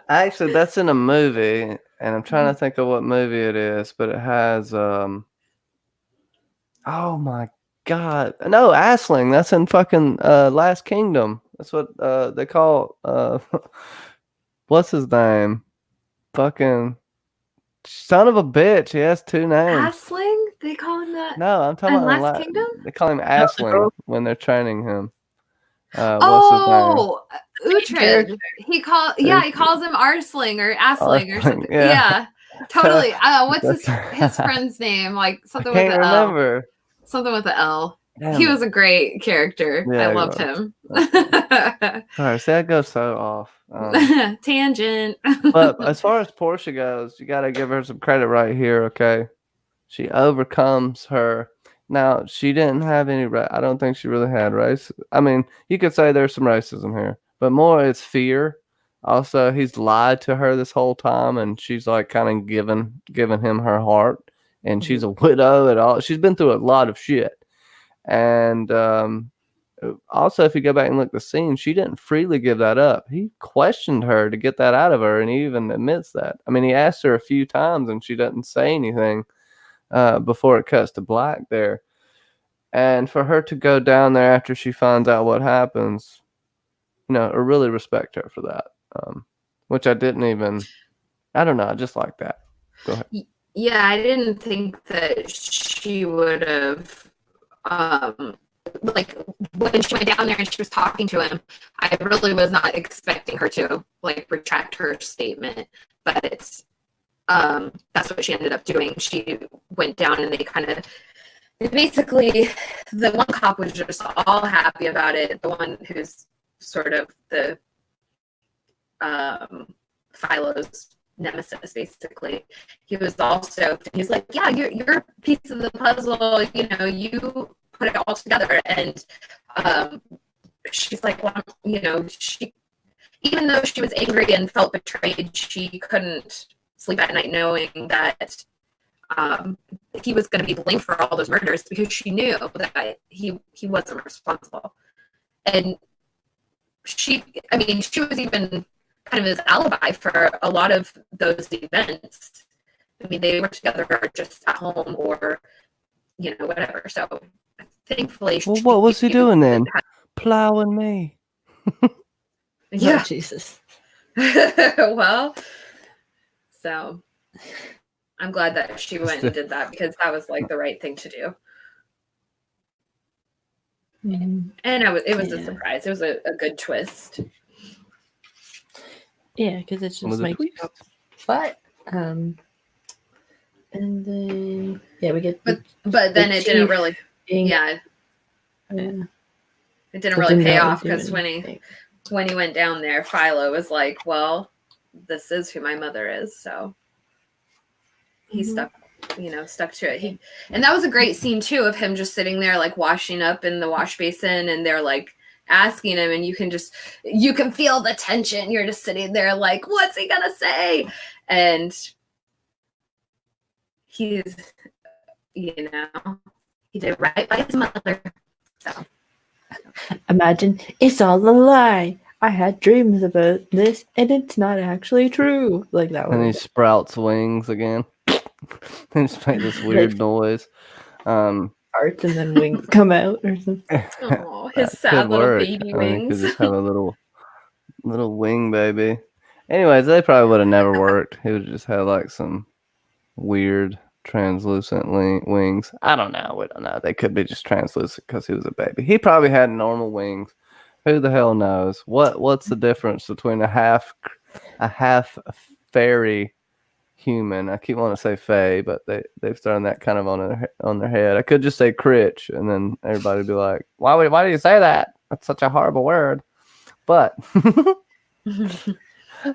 Actually, that's in a movie, and I'm trying to think of what movie it is, but it has oh my god. No, Aisling, that's in fucking Last Kingdom. That's what they call what's his name? Fucking son of a bitch. He has 2 names. Aisling? They call him that? No, I'm talking about Last Kingdom? They call him Aisling when they're training him. What's his name? Uhtred. He calls him Arsling or Aisling or something. Yeah. Totally. What's his friend's name? Like something with an L. Remember. Something with an L. He was a great character. Yeah, I loved him. Sorry, see, that goes so off. Tangent. But as far as Portia goes, you got to give her some credit right here, okay? She overcomes her. Now, she didn't have any, I don't think she really had race. I mean, you could say there's some racism here, but more it's fear. Also, he's lied to her this whole time, and she's like kind of giving him her heart, and she's a widow at all. She's been through a lot of shit. And also, if you go back and look at the scene, she didn't freely give that up. He questioned her to get that out of her, and he even admits that. I mean, he asked her a few times, and she doesn't say anything before it cuts to black there. And for her to go down there after she finds out what happens, I really respect her for that. Which I didn't even, I don't know, I just like that. Go ahead. Yeah, I didn't think that she would have, like, when she went down there and she was talking to him, I really was not expecting her to, like, retract her statement. But it's, that's what she ended up doing. She went down and they kind of, basically, the one cop was just all happy about it. The one who's sort of the Philo's nemesis, basically. He was all stoked. He's like, yeah, you're a piece of the puzzle. You put it all together. And she's like, well, she, even though she was angry and felt betrayed, she couldn't sleep at night knowing that he was going to be blamed for all those murders, because she knew that he wasn't responsible. And she was even kind of his alibi for a lot of those events. I mean, they were together just at home or, whatever. So thankfully. Well, what was he doing then? Plowing me. Yeah. Oh, Jesus. Well, so I'm glad that she went and did that, because that was like the right thing to do. Mm-hmm. And it was a surprise. It was a good twist. Yeah, because it's just like, but and then we get. But then it didn't really. It didn't really pay off, because when he went down there, Philo was like, "Well, this is who my mother is," so he stuck to it. And that was a great scene too, of him just sitting there like washing up in the wash basin, and they're like asking him, and you can feel the tension. You're just sitting there like, what's he gonna say? And he's, he did right by his mother. So imagine, it's all a lie. I had dreams about this, and it's not actually true. Like that. And he sprouts wings again. They just make this weird noise. Arts and then wings come out or something. Oh, his sad little baby wings. He could just have a little wing baby. Anyways, they probably would have never worked. He would just have like some weird translucent wings. I don't know. We don't know. They could be just translucent because he was a baby. He probably had normal wings. Who the hell knows? What's the difference between a half fairy human? I keep wanting to say fae, but they've thrown that kind of on their head. I could just say critch, and then everybody would be like, why do you say that? That's such a horrible word. But I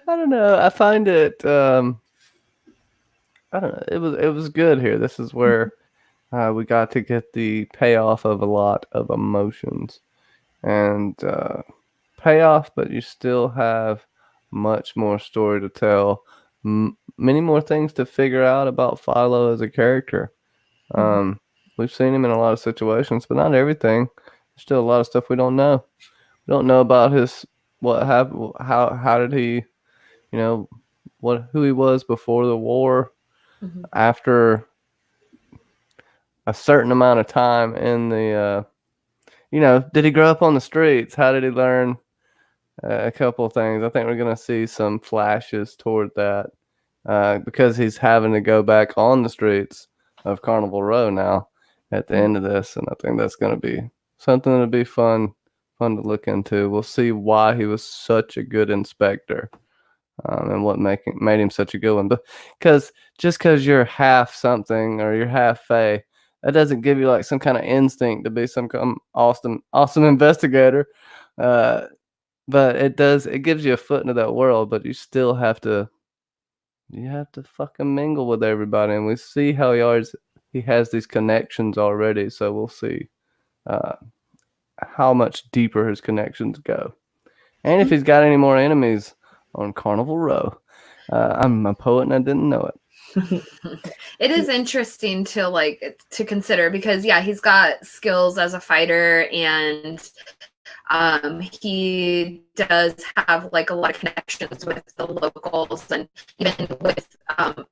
don't know. I find it I don't know. It was good here. This is where we got to get the payoff of a lot of emotions and payoff, but you still have much more story to tell. Many more things to figure out about Philo as a character. We've seen him in a lot of situations, but not everything. There's still a lot of stuff we don't know. We don't know about what happened, how did he, who he was before the war, after a certain amount of time in the, did he grow up on the streets? How did he learn a couple of things? I think we're going to see some flashes toward that. Because he's having to go back on the streets of Carnival Row now at the end of this, and I think that's going to be something to be fun to look into. We'll see why he was such a good inspector, and what made him such a good one. But because you're half something or you're half fae, that doesn't give you like some kind of instinct to be some awesome investigator. But it does. It gives you a foot into that world, but you still have to. You have to fucking mingle with everybody, and we see how he has these connections already. So we'll see how much deeper his connections go, and if he's got any more enemies on Carnival Row. I'm a poet and I didn't know it. It is interesting to consider because he's got skills as a fighter, and he does have like a lot of connections with the locals, and even with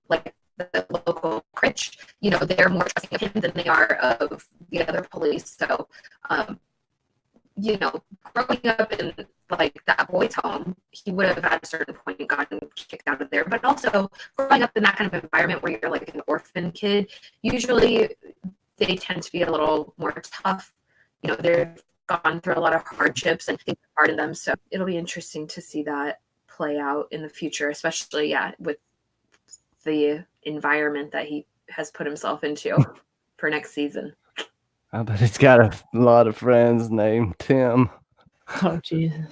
like the local Critch, they're more trusting of him than they are of the other police. So growing up in like that boys' home, he would have at a certain point gotten kicked out of there. But also growing up in that kind of environment where you're like an orphan kid, usually they tend to be a little more tough. They've gone through a lot of hardships and things are hard in them. So it'll be interesting to see that play out in the future, especially with the environment that he has put himself into for next season. I bet he's got a lot of friends named Tim. Oh, Jesus.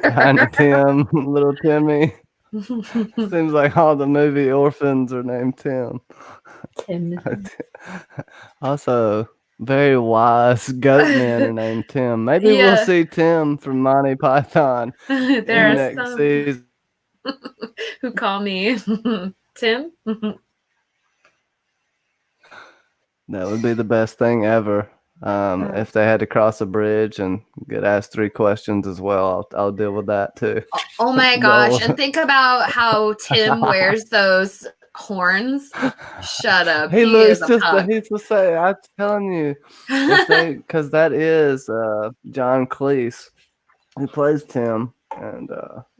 Tiny Tim, little Timmy. Seems like all the movie orphans are named Tim. Also, very wise goat men are named Tim. Maybe we'll see Tim from Monty Python there are next some season. who call me Tim. That would be the best thing ever. If they had to cross a bridge and get asked 3 questions as well, I'll deal with that too. Oh my gosh. And think about how Tim wears those horns. Shut up. He looks just he's the same. I'm telling you. Because that is John Cleese who plays Tim. And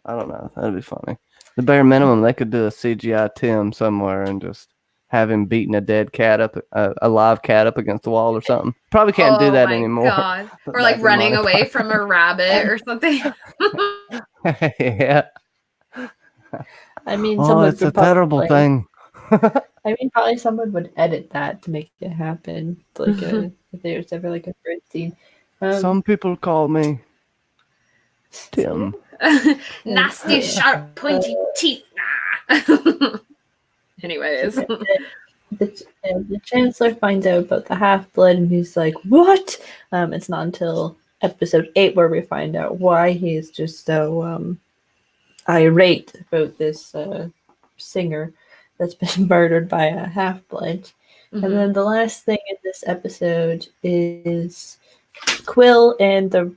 I don't know. That'd be funny. The bare minimum, they could do a CGI Tim somewhere and just have him beating a dead cat a live cat up against the wall or something. Probably can't do that anymore. God. Or like running away from a rabbit or something. Yeah. I mean, it's a terrible thing. I mean, probably someone would edit that to make it happen. Like if there's ever like a bird scene. Some people call me Tim. Nasty, sharp, pointy teeth. Anyways. The Chancellor finds out about the half-blood and he's like, what? It's not until episode 8 where we find out why he's just so irate about this singer that's been murdered by a half-blood. Mm-hmm. And then the last thing in this episode is Quill and the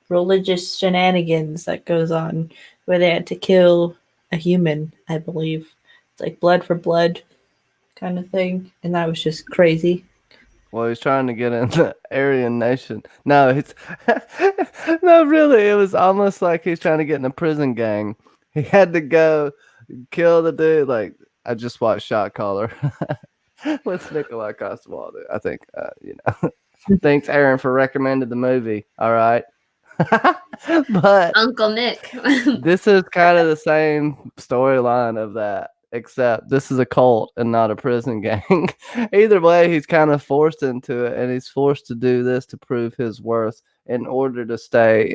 religious shenanigans that goes on where they had to kill a human, I believe. It's like blood for blood kind of thing, and that was just crazy. Well, he's trying to get in the Aryan Nation. No, it's no, really. It was almost like he's trying to get in a prison gang. He had to go kill the dude. Like, I just watched Shot Caller with Nikolai Coster-Waldau. I think, thanks, Aaron, for recommending the movie. All right. But Uncle Nick. This is kind of the same storyline of that, except this is a cult and not a prison gang. Either way, he's kind of forced into it, and he's forced to do this to prove his worth in order to stay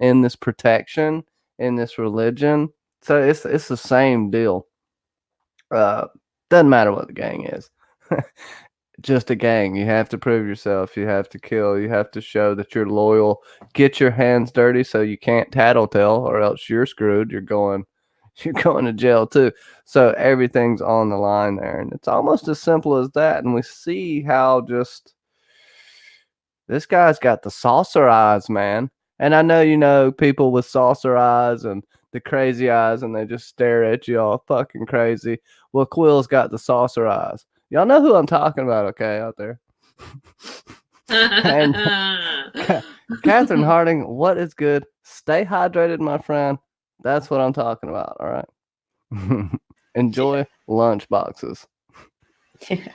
in this protection, in this religion. So it's the same deal. Doesn't matter what the gang is. Just a gang. You have to prove yourself. You have to kill. You have to show that you're loyal. Get your hands dirty so you can't tattletale, or else you're screwed. You're going to jail too. So everything's on the line there, and it's almost as simple as that. And we see how just this guy's got the saucer eyes, man. And I know people with saucer eyes and the crazy eyes, and they just stare at you all fucking crazy. Well, Quill's got the saucer eyes. Y'all know who I'm talking about, okay, out there. And Catherine Harding, what is good? Stay hydrated, my friend. That's what I'm talking about, all right? Enjoy lunch boxes. Yeah.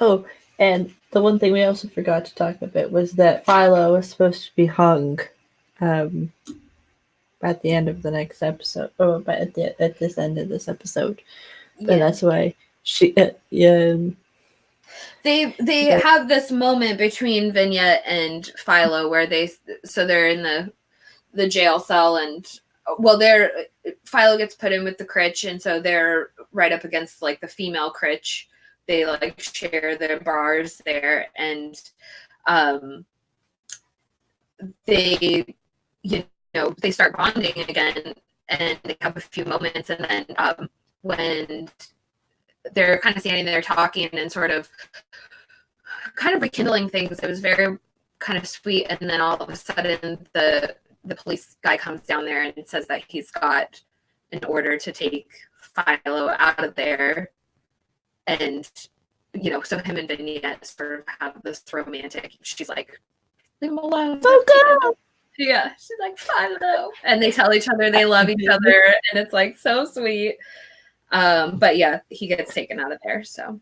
Oh, and the one thing we also forgot to talk about was that Philo was supposed to be hung at the end of the next episode. Oh, but at this end of this episode. Yeah. And that's why she they have this moment between Vignette and Philo where they're in the jail cell, and Philo gets put in with the Critch, and so they're right up against like the female Critch. They like share their bars there, and they start bonding again, and they have a few moments, and then when they're kind of standing there talking and sort of kind of rekindling things. It was very kind of sweet, and then all of a sudden the police guy comes down there and says that he's got an order to take Philo out of there, and so him and Vignette sort of have this romantic. She's like, leave him alone. Oh, yeah, she's like, Philo, and they tell each other they love each other, and it's like so sweet. But yeah, he gets taken out of there. So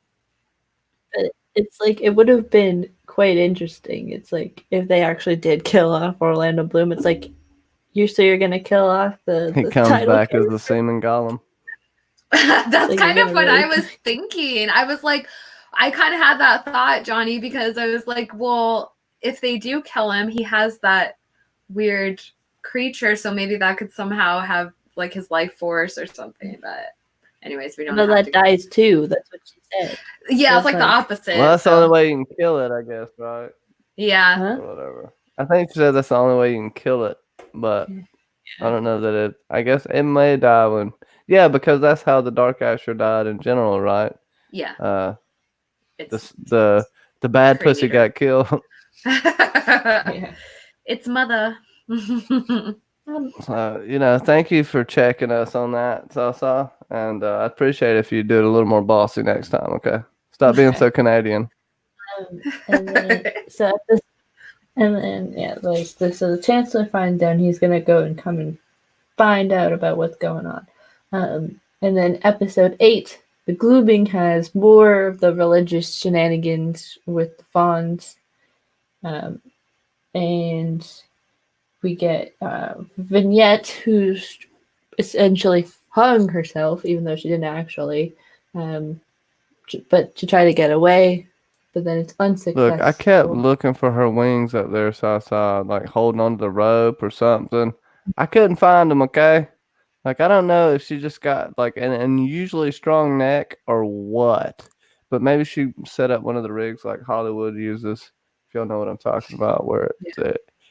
it's like it would have been quite interesting. It's like if they actually did kill off Orlando Bloom. It's like you're gonna kill off the He comes back as the Seaman Golem. That's like kind of what really I was thinking. I was like, I kind of had that thought, Johnny, because I was like, well, if they do kill him, he has that weird creature, so maybe that could somehow have like his life force or something. But anyways, we don't know. that dies too. That's what she said. Yeah, So it's like the opposite. Well, that's the only way you can kill it, I guess, right? Yeah. Huh? Or whatever. I think she said that's the only way you can kill it, but I don't know that it. I guess it may die when. Yeah, because that's how the Dark Asher died in general, right? Yeah. The bad pussy got killed. Yeah. It's mother. Thank you for checking us on that, Sasa, and I appreciate it if you do it a little more bossy next time. Okay, stop being so Canadian. And then so the Chancellor finds out he's gonna go and come and find out about what's going on. And then episode 8, the Gloaming has more of the religious shenanigans with the fawns. And we get Vignette, who's essentially hung herself, even though she didn't actually, but to try to get away, but then it's unsuccessful. Look, I kept looking for her wings up there, so I saw like holding onto the rope or something. I couldn't find them, okay? Like, I don't know if she just got like an unusually strong neck or what, but maybe she set up one of the rigs like Hollywood uses, if y'all know what I'm talking about, where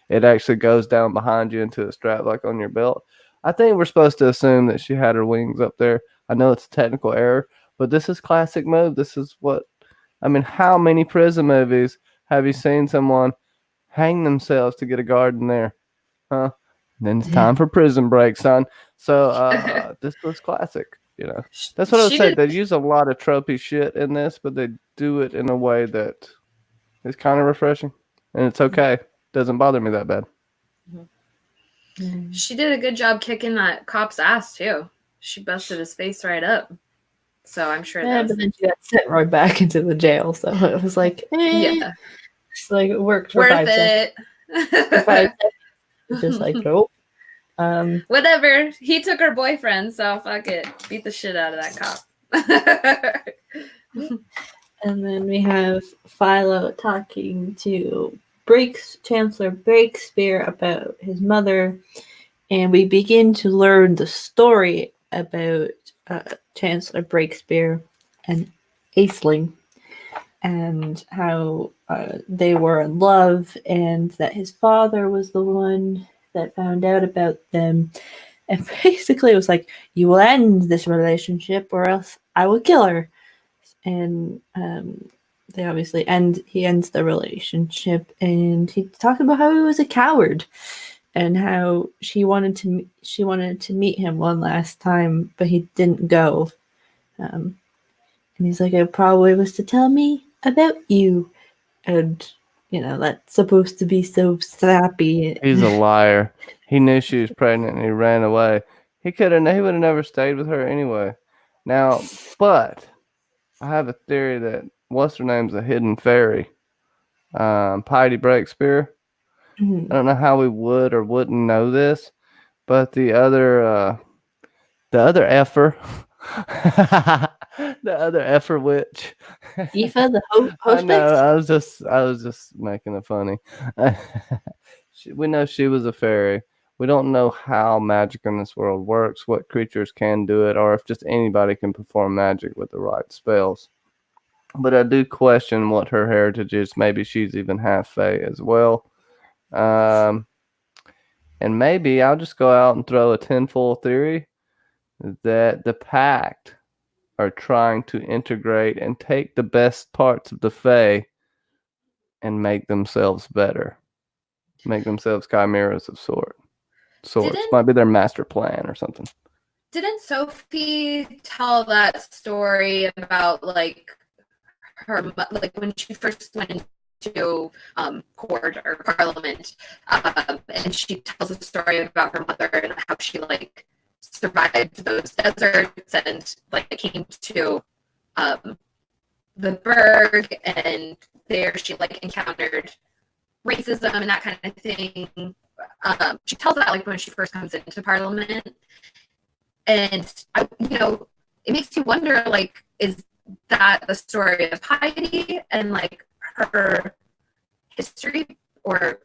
it actually goes down behind you into a strap like on your belt. I think we're supposed to assume that she had her wings up there. I know it's a technical error, but this is classic move. This is what, I mean, how many prison movies have you seen someone hang themselves to get a guard in there? Huh? And then it's time for prison break, son. So this was classic, That's what I was saying. They use a lot of tropey shit in this, but they do it in a way that is kind of refreshing. And it's okay. Doesn't bother me that bad. She did a good job kicking that cop's ass, too. She busted his face right up. So I'm sure but then she got sent right back into the jail. So it was like, yeah. It's like it worked for Worth 5 seconds. it. For 5 seconds. It's just like, nope. Whatever. He took her boyfriend, so fuck it. Beat the shit out of that cop. And then we have Philo talking to Chancellor Breakspear about his mother, and we begin to learn the story about Chancellor Breakspear and Aisling, and how they were in love, and that his father was the one that found out about them. And basically it was like, you will end this relationship or else I will kill her. And they obviously he ends the relationship, and he talked about how he was a coward and how she wanted to meet him one last time, but he didn't go. And he's like, it probably was to tell me about you. And that's supposed to be so sappy. He's a liar. He knew she was pregnant and he ran away. He would have never stayed with her anyway. Now, but I have a theory that what's her name's a hidden fairy. Piety Breakspear. Mm-hmm. I don't know how we would or wouldn't know this, but the other effer, the other effer witch. Aoife, the I know. hostess? I was just making it funny. We know she was a fairy. We don't know how magic in this world works, what creatures can do it, or if just anybody can perform magic with the right spells. But I do question what her heritage is. Maybe she's even half fae as well. And maybe I'll just go out and throw a tinfoil theory that the pact are trying to integrate and take the best parts of the Fae and make themselves better, make themselves chimeras of sorts. Might be their master plan or something. Didn't Sophie tell that story about like her, like when she first went into court or parliament, and she tells a story about her mother and how she like survived those deserts and like came to the Berg, and there she like encountered racism and that kind of thing. She tells that like when she first comes into parliament, and it makes you wonder, like, is that the story of Heidi and like her history, or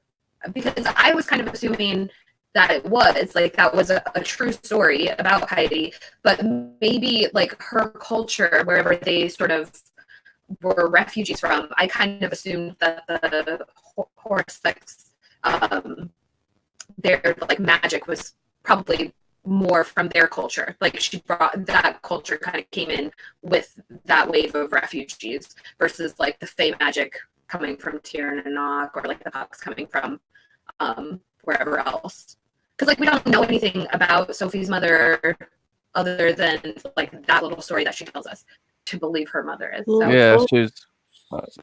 because I was kind of assuming that it was like that was a true story about Heidi, but maybe like her culture, wherever they sort of were refugees from, I kind of assumed that the Horsex, their like magic was probably more from their culture. Like she brought that culture, kind of came in with that wave of refugees versus like the Fey magic coming from Tirnanok or like the Pucks coming from wherever else. Because like we don't know anything about Sophie's mother other than like that little story that she tells us to believe her mother is. So. Yeah, she's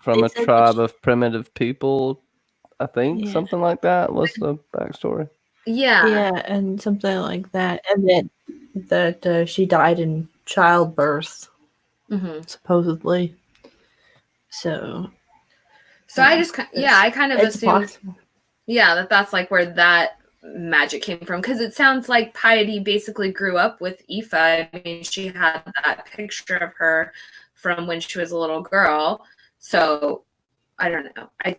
from a tribe of primitive people, I think. Something like that was the backstory. Yeah, and something like that. And then that she died in childbirth, supposedly. So I just, I kind of assumed, possible. That's like where that magic came from, because it sounds like Piety basically grew up with Aoife. I mean, she had that picture of her from when she was a little girl. So I don't know. I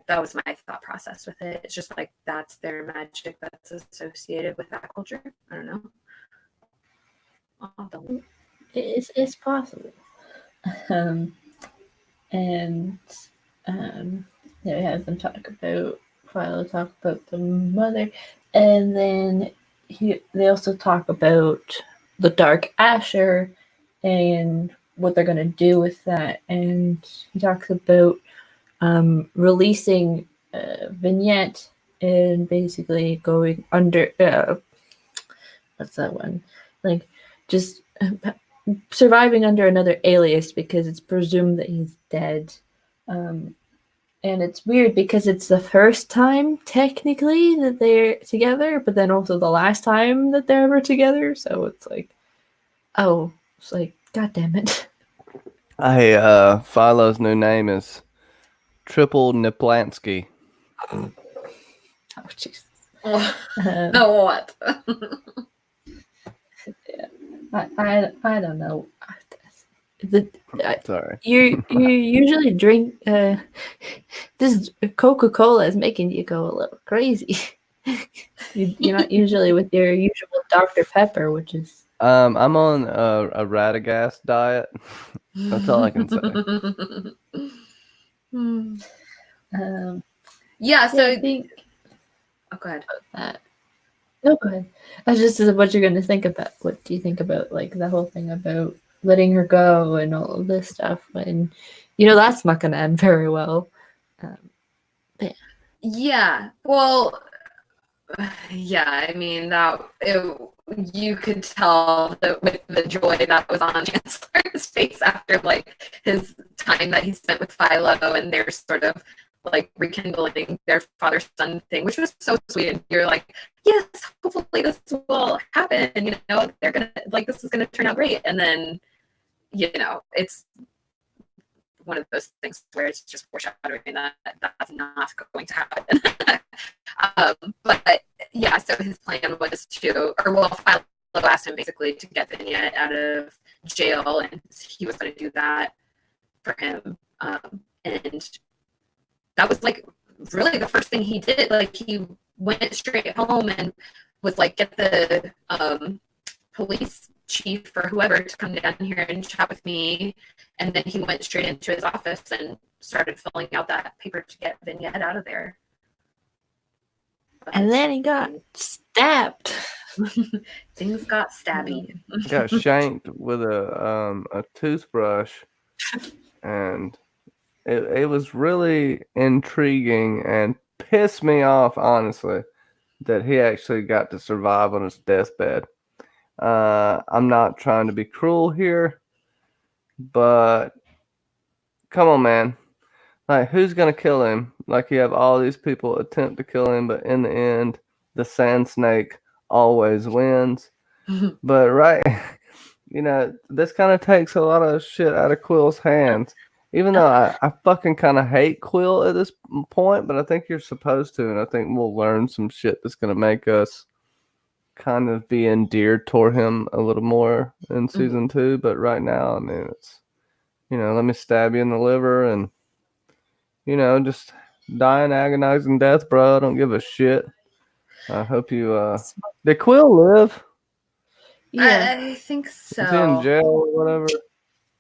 that was my thought process with it. It's just like that's their magic that's associated with that culture. I don't know. It's possible. We have them Philo talk about the mother, and then they also talk about the Dark Asher and what they're going to do with that. And he talks about releasing a vignette and basically going under what's that one, like just surviving under another alias because it's presumed that he's dead. And it's weird because it's the first time technically that they're together, but then also the last time that they're ever together. So it's like, it's like, God damn it. Philo's new name is Triple Niplansky. Oh, Jesus. What? I don't know. Sorry. You usually drink this Coca-Cola is making you go a little crazy. You're not usually with your usual Dr. Pepper, which is I'm on a Radagast diet. That's all I can say. So I think. Oh, go ahead. No, go ahead. I was just what you're going to think about. What do you think about like the whole thing about letting her go and all of this stuff? And that's not going to end very well. Well, I mean you could tell that with the joy that was on Chancellor's face after like his time that he spent with Philo, and they're sort of like rekindling their father-son thing, which was so sweet. And you're like, yes, hopefully this will happen. They're gonna like this is gonna turn out great. And then it's one of those things where it's just foreshadowing that that's not going to happen. But so his plan was Philo asked him basically to get Vignette out of jail, and he was going to do that for him. And that was like really the first thing he did. Like he went straight home and was like, get the police chief or whoever to come down here and chat with me. And then he went straight into his office and started filling out that paper to get Vignette out of there. And then he got stabbed. Things got stabby. Got shanked with a toothbrush, and it was really intriguing and pissed me off, honestly, that he actually got to survive on his deathbed. I'm not trying to be cruel here, but come on, man. Like, who's gonna kill him? Like, you have all these people attempt to kill him, but in the end, the sand snake always wins. But right, this kind of takes a lot of shit out of Quill's hands. Even though I fucking kind of hate Quill at this point, but I think you're supposed to, and I think we'll learn some shit that's gonna make us kind of be endeared toward him a little more in season 2. But right now, I mean, it's let me stab you in the liver and just die an agonizing death, bro. I don't give a shit. I hope you did Quill live? Yeah, I think so. Is he in jail or whatever?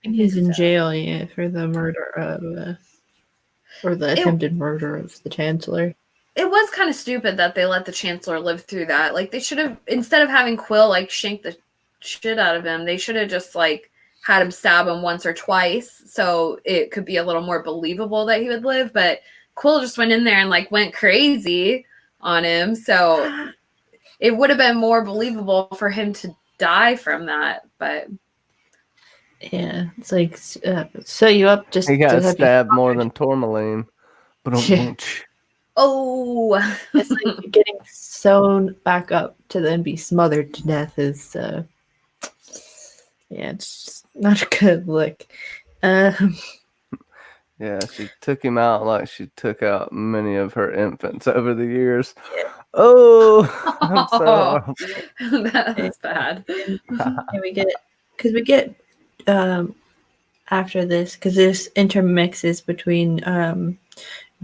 he's in jail. Yeah, for the murder of, or the attempted murder of the Chancellor. It was kind of stupid that they let the Chancellor live through that. Like, they should have, instead of having Quill like shank the shit out of him, they should have just like had him stab him once or twice, so it could be a little more believable that he would live. But Quill just went in there and like went crazy on him, so it would have been more believable for him to die from that. But yeah, it's like set you up just. He got to have stabbed more than Tourmaline. But Yeah. oh, It's like getting sewn back up to then be smothered to death is. Yeah, it's just not a good look. Yeah, she took him out like she took out many of her infants over the years. Oh, I'm so that's bad. And we get after this, because this intermixes between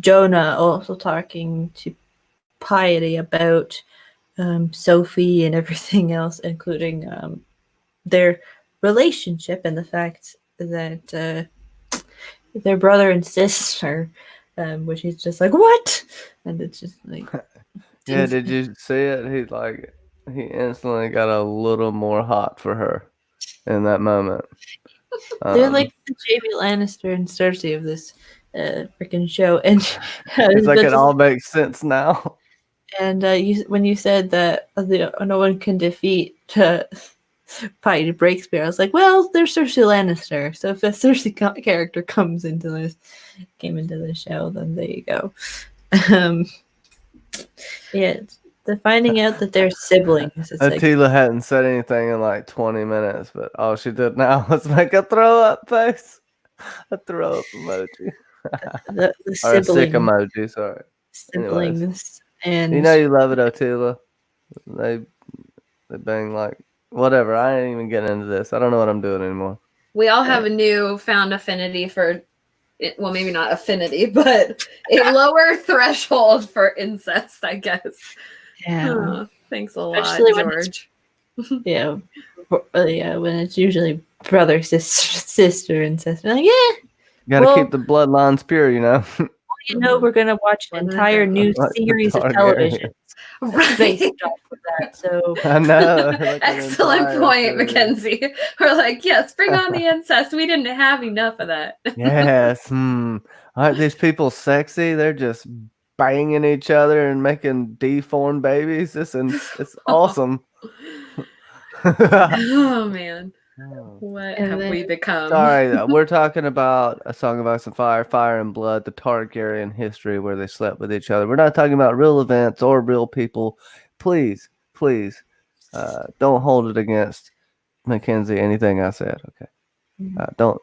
Jonah also talking to Piety about Sophie and everything else, including their relationship and the fact that their brother and sister, which he's just like, what? And it's just like, yeah. Did you see it? He instantly got a little more hot for her in that moment. They're like the Jamie Lannister and Cersei of this freaking show, and it's like it all makes sense now. And when you said that no one can defeat Piety Breakspear, I was like, well, there's Cersei Lannister. So if a Cersei character came into the show, then there you go. Yeah, the finding out that they're siblings. Attila hadn't said anything in like 20 minutes, but all she did now was make a throw up face, a throw up emoji, the or a sick emoji. Sorry, siblings. Anyways. And you love it, Attila. They bang like whatever. I ain't even getting into this. I don't know what I'm doing anymore. We all have a new found affinity for, well, maybe not affinity, but a lower threshold for incest, I guess. Yeah. Thanks a lot, Especially George. Yeah, when it's usually brother, sister, and sister. Like, yeah, Gotta keep the bloodlines pure, we're gonna watch an entire new series of television based off of that. So I know. Excellent point, Mackenzie. We're like, yes, bring on the incest. We didn't have enough of that. Yes. Aren't these people sexy? They're just banging each other and making deformed babies. It's awesome. Oh man. What have we become? Sorry, we're talking about A Song of Ice and Fire, Fire and Blood, the Targaryen history where they slept with each other. We're not talking about real events or real people. Please, don't hold it against Mackenzie, anything I said, okay? Don't.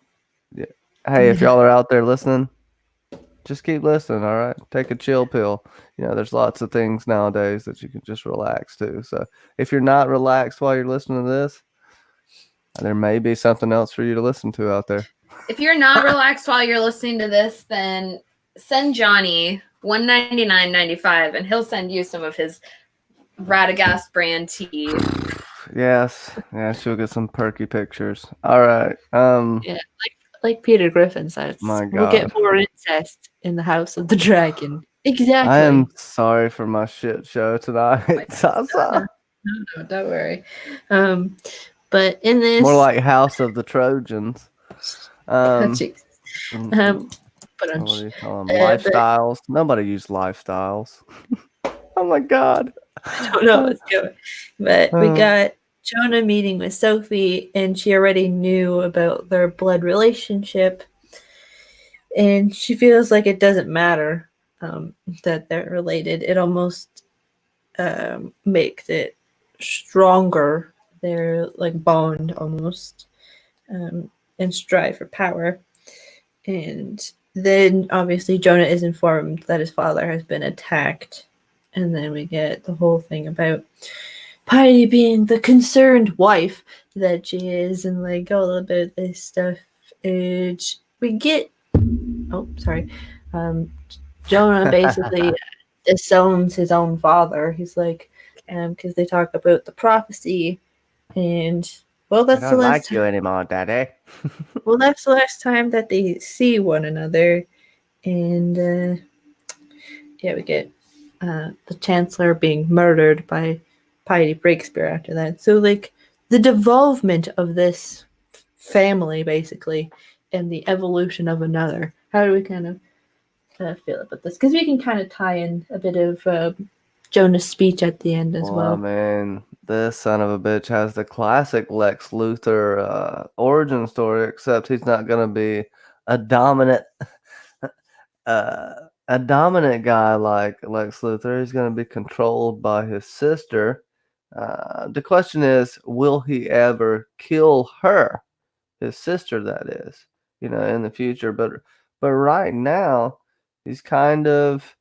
Yeah. Hey, if y'all are out there listening, just keep listening, all right? Take a chill pill. There's lots of things nowadays that you can just relax to. So if you're not relaxed while you're listening to this, there may be something else for you to listen to out there. If you're not relaxed while you're listening to this, then send Johnny $199.95 and he'll send you some of his Radagast brand tea. Yes. Yeah, she'll get some perky pictures. All right. Yeah, like Peter Griffin says, my God. We'll get more incest in the House of the Dragon. Exactly. I am sorry for my shit show tonight. Sasa. No, don't worry. But in this, More like House of the Trojans. jeez. Mm, But I'm, what do you call them? but Lifestyles. Nobody used lifestyles. Oh my god. I don't know what's going. But we Uh, got Jonah meeting with Sophie, and she already knew about their blood relationship, and she feels like it doesn't matter that they're related. It almost makes it stronger. Their like bond almost, and strive for power. And then obviously Jonah is informed that his father has been attacked. And then we get the whole thing about Piety being the concerned wife that she is, and like all about this stuff. And we get, oh, sorry, um, Jonah basically disowns his own father. He's like, because they talk about the prophecy, and well, I that's the don't last like you anymore, Daddy. well, that's the last time that they see one another. And yeah, we get the Chancellor being murdered by Piety Breakspear after that. So, like, the devolvement of this family, basically, and the evolution of another. How do we kind of feel about this? Because we can kind of tie in a bit of Jonah's speech at the end as Well, I well. mean, this son of a bitch has the classic Lex Luthor origin story, except he's not gonna be a dominant a dominant guy like Lex Luthor. He's gonna be controlled by his sister. The question is, will he ever kill her? His sister, that is, in the future. But right now, he's kind of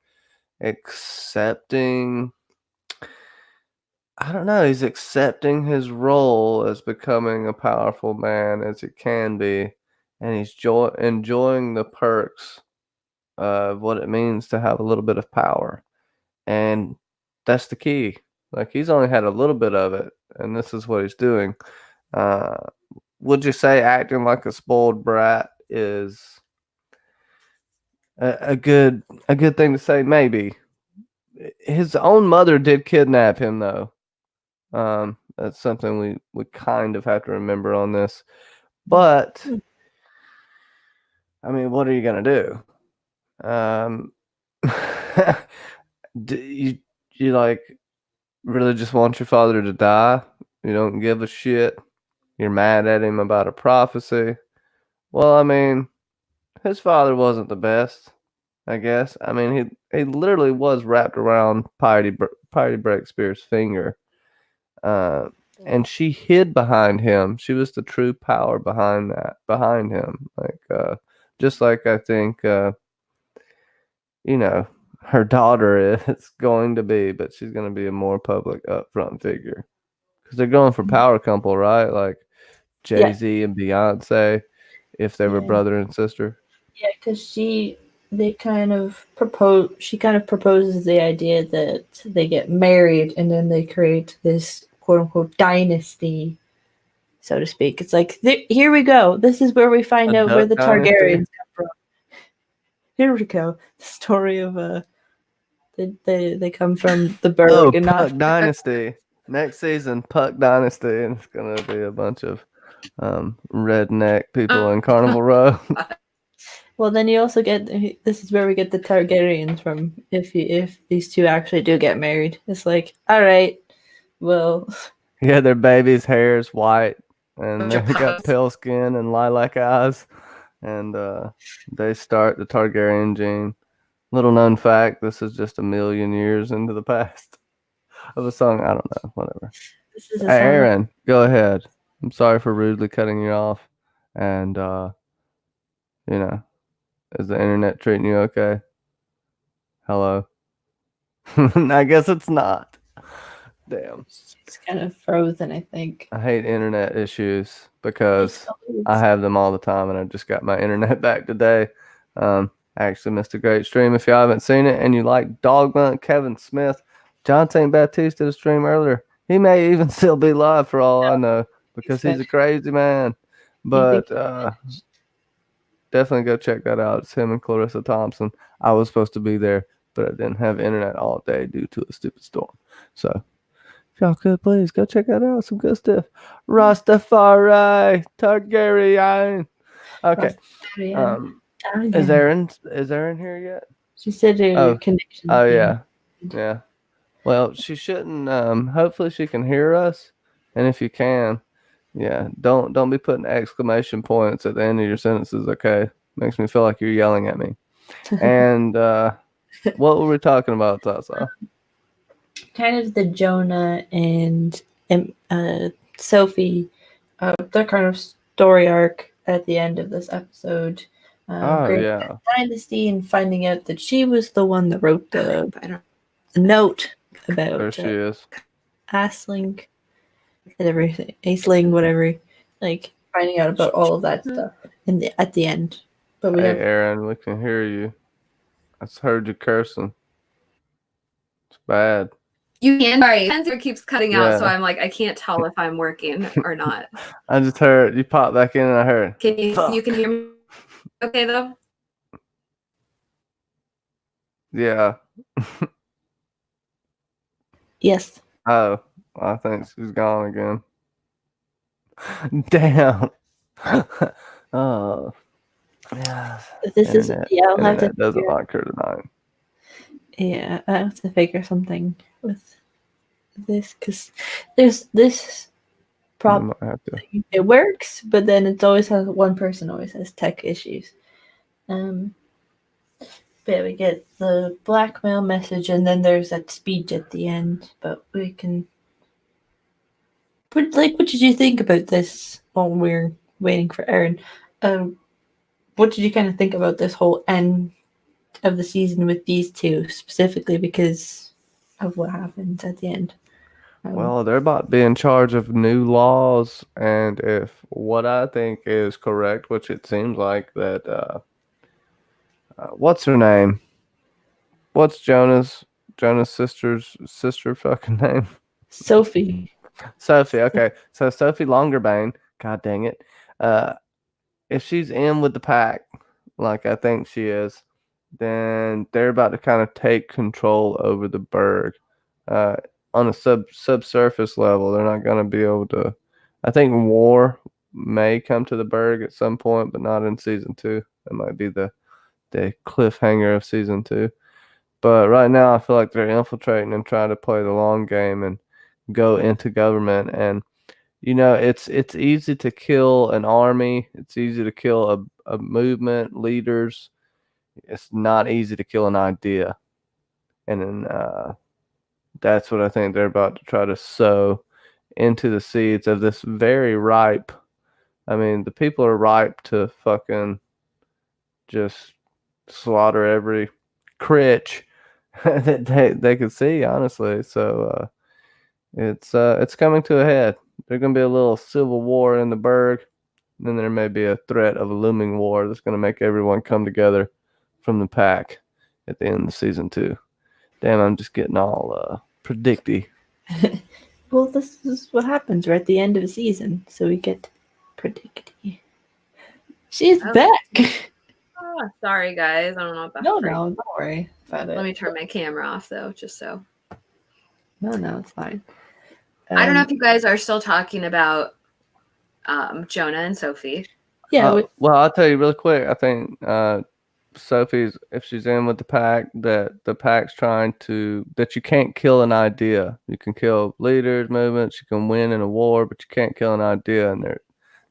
accepting. I don't know. He's accepting his role as becoming a powerful man as he can be, and he's enjoying the perks of what it means to have a little bit of power. And that's the key. Like, he's only had a little bit of it, and this is what he's doing. Uh, would you say acting like a spoiled brat is a good thing to say? Maybe. His own mother did kidnap him, though. That's something we kind of have to remember on this. But I mean, what are you gonna do? Do you like really just want your father to die? You don't give a shit. You're mad at him about a prophecy. Well, I mean, his father wasn't the best, I guess. I mean, he literally was wrapped around Piety Breakspear's finger. Uh, and she hid behind him. She was the true power behind him. Just like I think, her daughter is going to be, but she's going to be a more public, upfront figure. Because they're going for power couple, right? Like Yeah, Jay-Z and Beyonce, if they were yeah, brother and sister. yeah. Because they kind of propose. She kind of proposes the idea that they get married and then they create this quote unquote dynasty, so to speak. It's like here we go. This is where we find A out where Duck the Dynasty? Targaryens come from. Here we go. The story of they come from the Oh, Berg and not Puck Dynasty. Next season, Puck Dynasty, and it's gonna be a bunch of redneck people in Carnival Row. well. Then you also get this is where we get the Targaryens from. If these two actually do get married, it's like all right, well, Yeah, their baby's hair is white, and Bunch of they got puffs. pale skin and lilac eyes, and they start the Targaryen gene. Little known fact: this is just a million years into the past of a song. I don't know, whatever. this is a Hey, song. Aaron, go ahead. I'm sorry for rudely cutting you off, and you know, is the internet treating you okay? Hello. I guess it's not. Damn. It's kind of frozen. I think. I hate internet issues It's because I have them all the time, and I just got my internet back today. I actually missed a great stream. If you haven't seen it and you like Dogma, Kevin Smith, John St. Baptiste did a stream earlier. He may even still be live for all I know because he's a crazy man. But definitely go check that out. It's him and Clarissa Thompson. I was supposed to be there, but I didn't have internet all day due to a stupid storm. So if y'all could please go check that out. Some good stuff. Rastafari, Targaryen. Okay. Is Erin here yet? She said her connection. Oh yeah. Yeah. Well, she shouldn't. Hopefully she can hear us, and if you can, yeah, don't be putting exclamation points at the end of your sentences. Okay, makes me feel like you're yelling at me. And what were we talking about, Tasa? Kind of the Jonah and Sophie, their kind of story arc at the end of this episode. Great Dynasty and finding out that she was the one that wrote the note about there she is. Aisling and everything, Aisling, whatever. Like finding out about all of that stuff at the end. But we Aaron, we can hear you. I just heard you cursing. It's bad. You can. Sorry, Spencer keeps cutting out, so I'm like, I can't tell if I'm working or not. I just heard you pop back in, and I heard. Can you can hear me? Okay, though. Yeah. Yes. Oh, I think she's gone again. Damn. Oh. Yeah. This is I'll have to. Doesn't like her tonight. Yeah, I have to figure something with this because there's this problem. It works, but then it always has one person always has tech issues. But we get the blackmail message, and then there's that speech at the end. But we can. But what did you think about this while we're waiting for Aaron? What did you kind of think about this whole end of the season with these two specifically because of what happens at the end? Well, they're about to be in charge of new laws, and if what I think is correct, which it seems like that, what's her name? What's Jonah's sister fucking name? Sophie. Okay. So Sophie Longerbane, god dang it. If she's in with the pack, like I think she is, then they're about to kind of take control over the burg. On a subsurface level, they're not going to be able to. I think war may come to the burg at some point, but not in season 2. That might be the cliffhanger of season 2. But right now, I feel like they're infiltrating and trying to play the long game and go into government. And it's easy to kill an army. It's easy to kill a movement, leaders. It's not easy to kill an idea. And then that's what I think they're about to try to sow into the seeds of this very ripe. I mean, the people are ripe to fucking just slaughter every critch that they could see, honestly. So it's coming to a head. There's going to be a little civil war in the burg. Then there may be a threat of a looming war that's going to make everyone come together from the pack at the end of season 2. Damn, I'm just getting all predicty. Well, this is what happens. We're at the end of the season, so we get predicty. She's back. Oh, sorry, guys. I don't know about No, don't worry about it. Let me turn my camera off, though, just so. No, it's fine. I don't know if you guys are still talking about Jonah and Sophie. Yeah. Well, I'll tell you real quick. I think Sophie's, if she's in with the pack, that the pack's trying to, that you can't kill an idea. You can kill leaders, movements, you can win in a war, but you can't kill an idea. And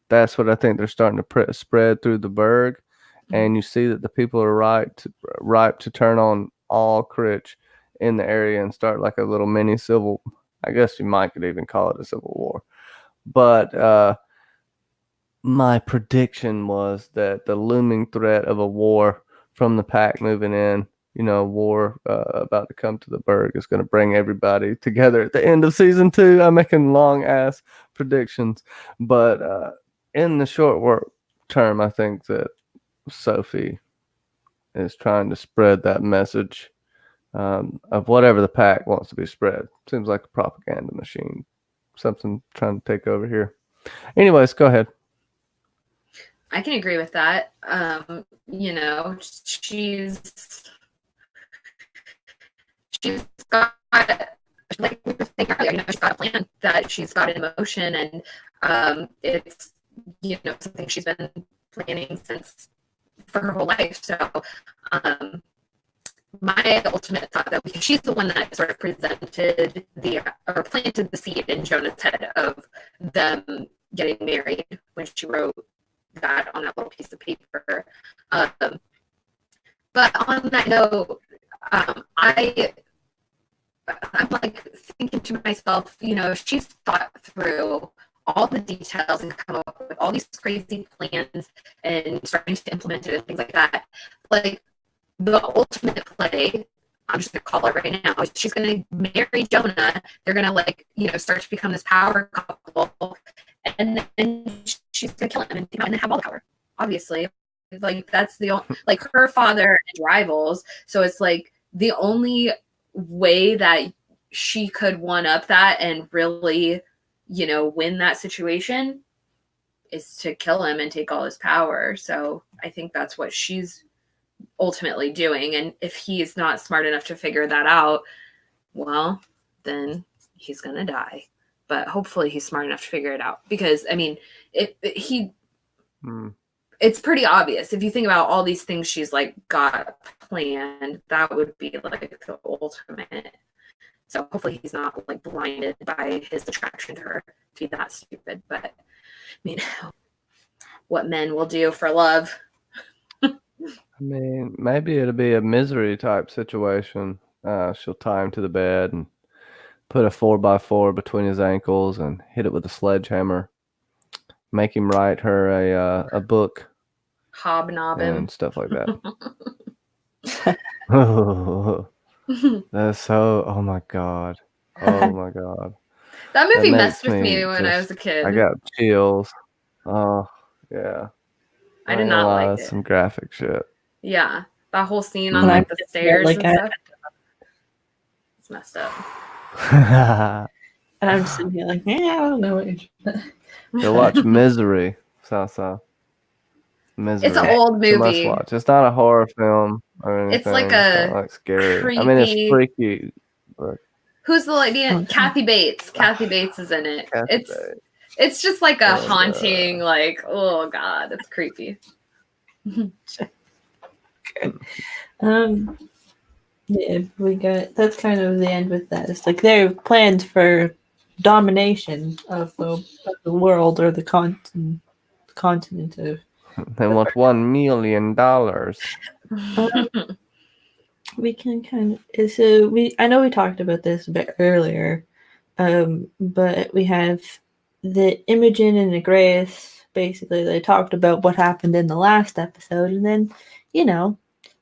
that's what I think they're starting to spread through the burg. And you see that the people are ripe to turn on all Critch in the area and start like a little mini civil. I guess you could even call it a civil war. But my prediction was that the looming threat of a war from the pack moving in, war about to come to the burg is going to bring everybody together at the end of season 2. I'm making long ass predictions, but in the short term, I think that Sophie is trying to spread that message of whatever the pack wants to be spread. Seems like a propaganda machine. Something trying to take over here. Anyways, go ahead. I can agree with that. She's got, like we were saying earlier, she's got a that she's got an emotion, and it's something she's been planning since for her whole life. So my ultimate thought, though, because she's the one that sort of planted the seed in Jonah's head of them getting married when she wrote that on that little piece of paper. But on that note, I'm like thinking to myself, if she's thought through all the details and come up with all these crazy plans and starting to implement it and things like that, like the ultimate play, I'm just gonna call it right now, is she's gonna marry Jonah. They're gonna start to become this power couple, and then she's gonna kill him and then have all the power. Obviously, that's the her father and rivals. So it's the only way that she could one up that and really, win that situation is to kill him and take all his power. So I think that's what she's ultimately doing. And if he's not smart enough to figure that out, well, then he's gonna die. But hopefully he's smart enough to figure it out, because it's pretty obvious if you think about all these things she's got planned. That would be the ultimate. So hopefully he's not blinded by his attraction to her to be that stupid. But I mean, what men will do for love. I mean, maybe it'll be a misery type situation. She'll tie him to the bed and put a 4x4 between his ankles and hit it with a sledgehammer. Make him write her a book. Hobnob him. And stuff like that. That's so, oh my God. Oh my God. That movie messed with me when I was a kid. I got chills. Oh, yeah. I did not like it. Some graphic shit. Yeah. That whole scene on the stairs and stuff. It's messed up. And I'm just sitting here I don't know what Go watch Misery. Misery. It's an old movie. It's a must watch. It's not a horror film or anything. It's a scary. creepy... I mean, it's freaky. But... Who's the lady? Kathy Bates. Kathy Bates is in it. It's just a haunting, oh God, it's creepy. Yeah, that's kind of the end with that. It's they're planned for domination of the world or the continent of. They want $1 million. We can kind of I know we talked about this a bit earlier, but we have the Imogen and Agreus. Basically, they talked about what happened in the last episode, and then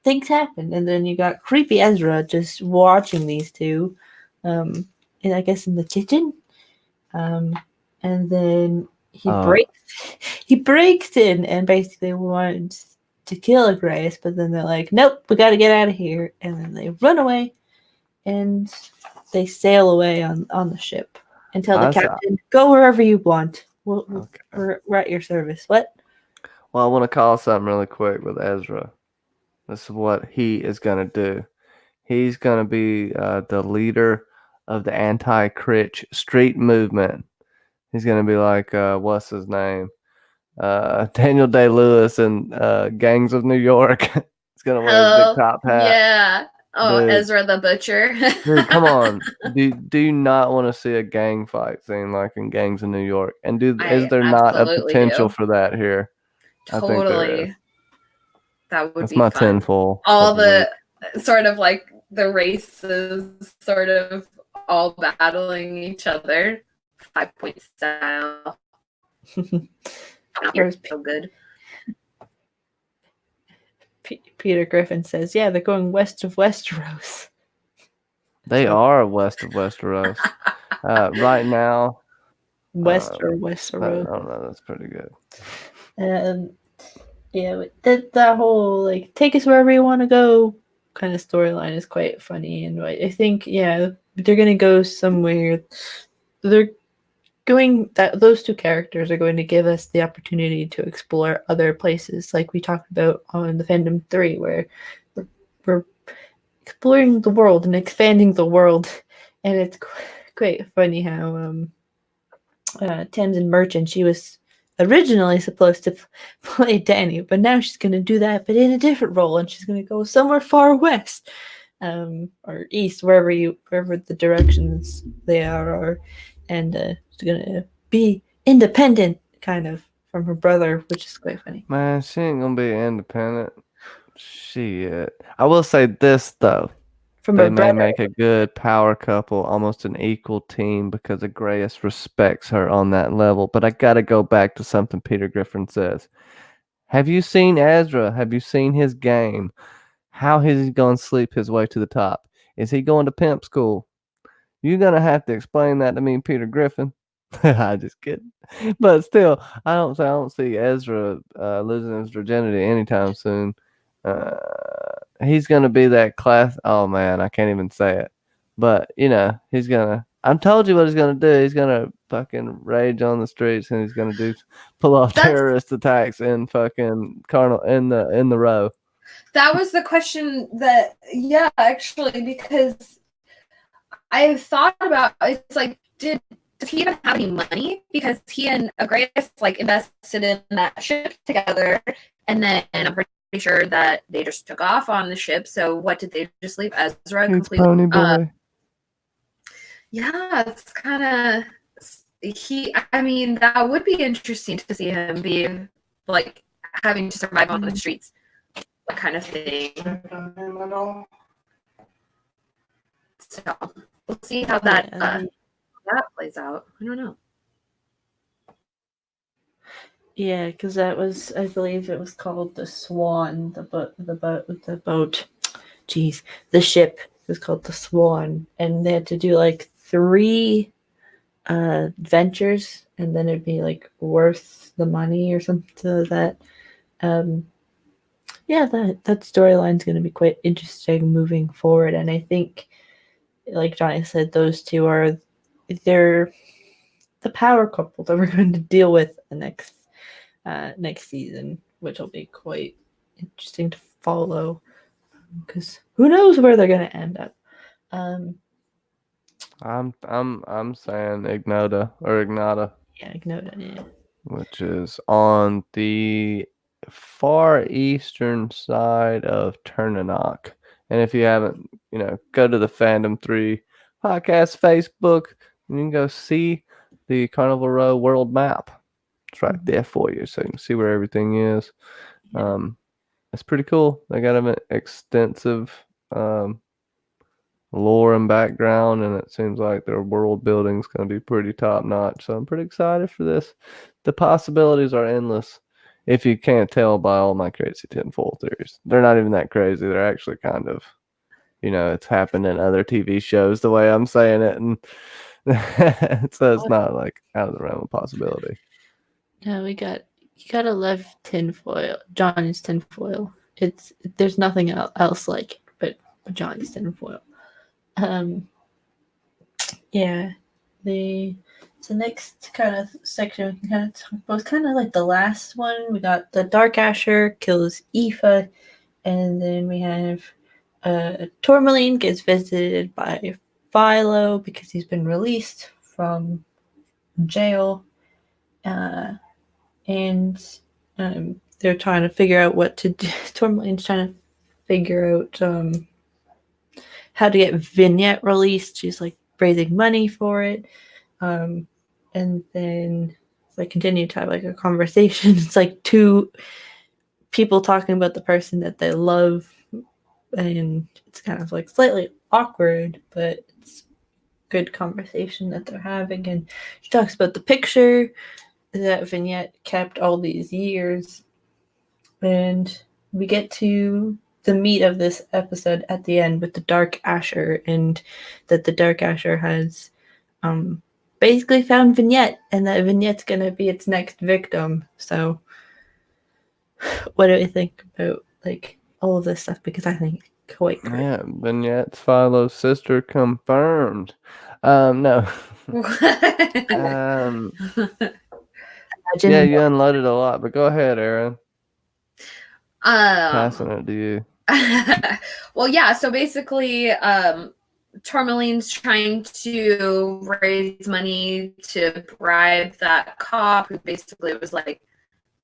things happened, and then you got creepy Ezra just watching these two, and I guess in the kitchen, and then he breaks in and basically wants to kill Agreus, but then they're like, nope, we got to get out of here, and then they run away, and they sail away on the ship and tell the captain, go wherever you want. We're at your service. What? Well, I want to call something really quick with Ezra. This is what he is going to do. He's going to be the leader of the anti-Critch street movement. He's going to be like, what's his name? Daniel Day-Lewis and Gangs of New York. He's going to wear his big top hat. Yeah. Oh, dude. Ezra the Butcher. Dude, come on. Do you not want to see a gang fight scene like in Gangs of New York? And is there not a potential for that here? Totally. That would That's be my fun. tenfold. All the sort of the races sort of all battling each other. 5-point style. You're so good. Peter Griffin says, yeah, they're going west of Westeros. They are west of Westeros. Right now. Westeros. I don't know. That's pretty good. Yeah, that whole take us wherever you want to go kind of storyline is quite funny, and I think they're gonna go somewhere. They're going those two characters are going to give us the opportunity to explore other places, like we talked about on the Fandom 3, where we're exploring the world and expanding the world, and it's quite funny how Tamsin Merchant. She was originally supposed to play Danny, but now she's going to do that, but in a different role, and she's going to go somewhere far west, or east, wherever the directions they are, and she's going to be independent, kind of, from her brother, which is quite funny. Man, she ain't gonna be independent. Shit. I will say this though. From They her may brother. make a good power couple, almost an equal team, because Agreus respects her on that level. But I gotta go back to something Peter Griffin says. Have you seen Ezra? Have you seen his game? How is he going to sleep his way to the top? Is he going to pimp school? You're going to have to explain that to me, Peter Griffin. I just kidding. But still, I don't see Ezra losing his virginity anytime soon. He's going to be that class. Oh, man, I can't even say it. But, he's going to. I told you what he's going to do. He's going to fucking rage on the streets, and he's going to pull off terrorist attacks in fucking in the row. That was the question that, yeah, actually, because I thought about, it's like, does he even have any money? Because he and Agreus, like, invested in that ship together, and then I'm pretty sure that they just took off on the ship, so what did they just leave Ezra completely? Pony boy. Yeah, it's kind of, I mean, that would be interesting to see him be, like, having to survive on the streets. That kind of thing. So we'll see how that plays out. I don't know. Yeah, because that was, I believe it was called the Swan, the boat. Jeez, the ship was called the Swan, and they had to do like 3 ventures, and then it'd be like worth the money or something like that. Yeah, that storyline's going to be quite interesting moving forward, and I think, like Johnny said, those two they're the power couple that we're going to deal with the next season, which will be quite interesting to follow, because who knows where they're going to end up. I'm saying Ignota. Yeah, Ignota, yeah. Which is on the far eastern side of Turnanock. And if you haven't, go to the Fandom 3 podcast Facebook, and you can go see the Carnival Row world map. It's right there for you, so you can see where everything is. It's pretty cool. They got an extensive lore and background, and it seems like their world building is going to be pretty top notch. So I'm pretty excited for this. The possibilities are endless. If you can't tell by all my crazy tinfoil theories, they're not even that crazy. They're actually kind of, it's happened in other TV shows the way I'm saying it, and so it's not like out of the realm of possibility. Yeah, you gotta love tinfoil. Johnny's tinfoil. There's nothing else like it, but Johnny's tinfoil. Yeah, the next kind of section we can kind of talk about, kind of like the last one. We got the Dark Asher kills Aoife, and then we have Tourmaline gets visited by Philo because he's been released from jail, and they're trying to figure out what to do. Tourmaline's trying to figure out how to get Vignette released. She's like raising money for it, and then they continue to have like a conversation. It's like 2 people talking about the person that they love, and it's kind of like slightly awkward, but it's good conversation that they're having. And she talks about the picture that Vignette kept all these years, and we get to the meat of this episode at the end with the Dark Asher, and that the Dark Asher has basically found Vignette, and that Vignette's gonna be its next victim. So what do we think about like all of this stuff? Because I think it's quite great. Yeah, Vignette's Philo's sister confirmed. No. Yeah, you unloaded a lot, but go ahead, Aaron. Passing it to you. Well, yeah, so basically Tourmaline's trying to raise money to bribe that cop who basically was like,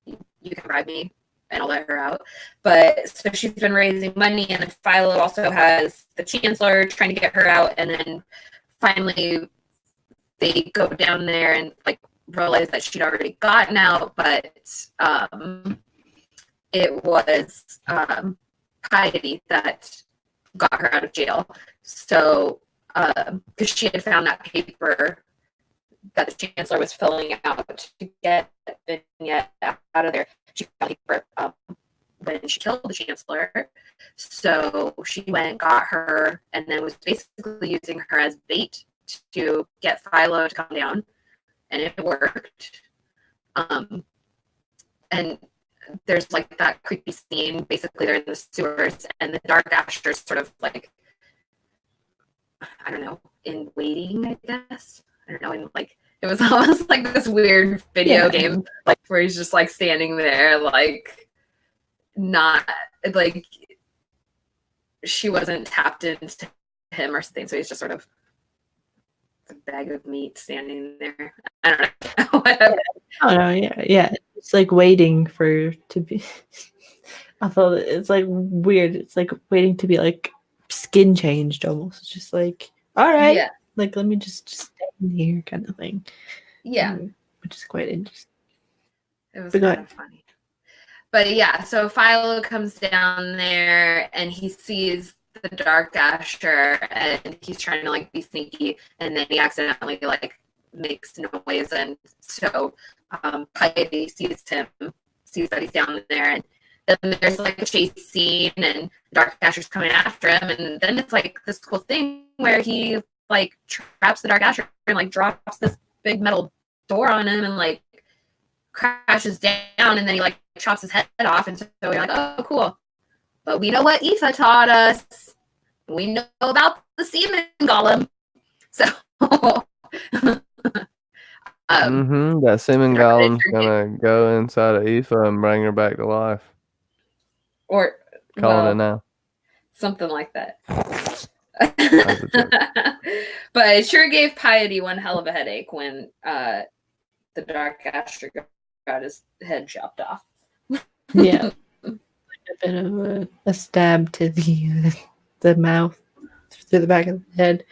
you can bribe me and I'll let her out. But so she's been raising money, and then Philo also has the Chancellor trying to get her out, and then finally they go down there and like realize that she'd already gotten out, but it was Piety that got her out of jail. So, because she had found that paper that the Chancellor was filling out to get Vignette out of there, she found the paper when she killed the Chancellor. So she went and got her, and then was basically using her as bait to get Philo to come down, and it worked. And there's like that creepy scene. Basically, they're in the sewers, and the Dark Asher's sort of like, I don't know, in waiting, I guess. I don't know, in like, it was almost like this weird video game, like where he's just like standing there, like not like she wasn't tapped into him or something, so he's just sort of a bag of meat standing there. I don't know. Whatever. Oh no, yeah. It's like waiting for to be. I thought it's like weird. It's like waiting to be like skin changed almost. It's just like, all right, Yeah. like let me just stand here, kind of thing. Yeah, which is quite interesting. it was kind of funny. But yeah, so Philo comes down there and he sees the Dark Asher, and he's trying to like be sneaky, and then he accidentally like makes noise, and so Piety sees him, sees that he's down there, and then there's like a chase scene, and Dark Asher's coming after him, and then it's like this cool thing where he like traps the Dark Asher and like drops this big metal door on him and like crashes down, and then he like chops his head off, and so we're like, oh cool. But we know what Aoife taught us. We know about the semen golem. So that semen golem's gonna go inside of Aoife and bring her back to life. Or calling it now. Something like that. But it sure gave Piety one hell of a headache when the Dark Asher got his head chopped off. Yeah. A bit of a stab to the mouth through the back of the head.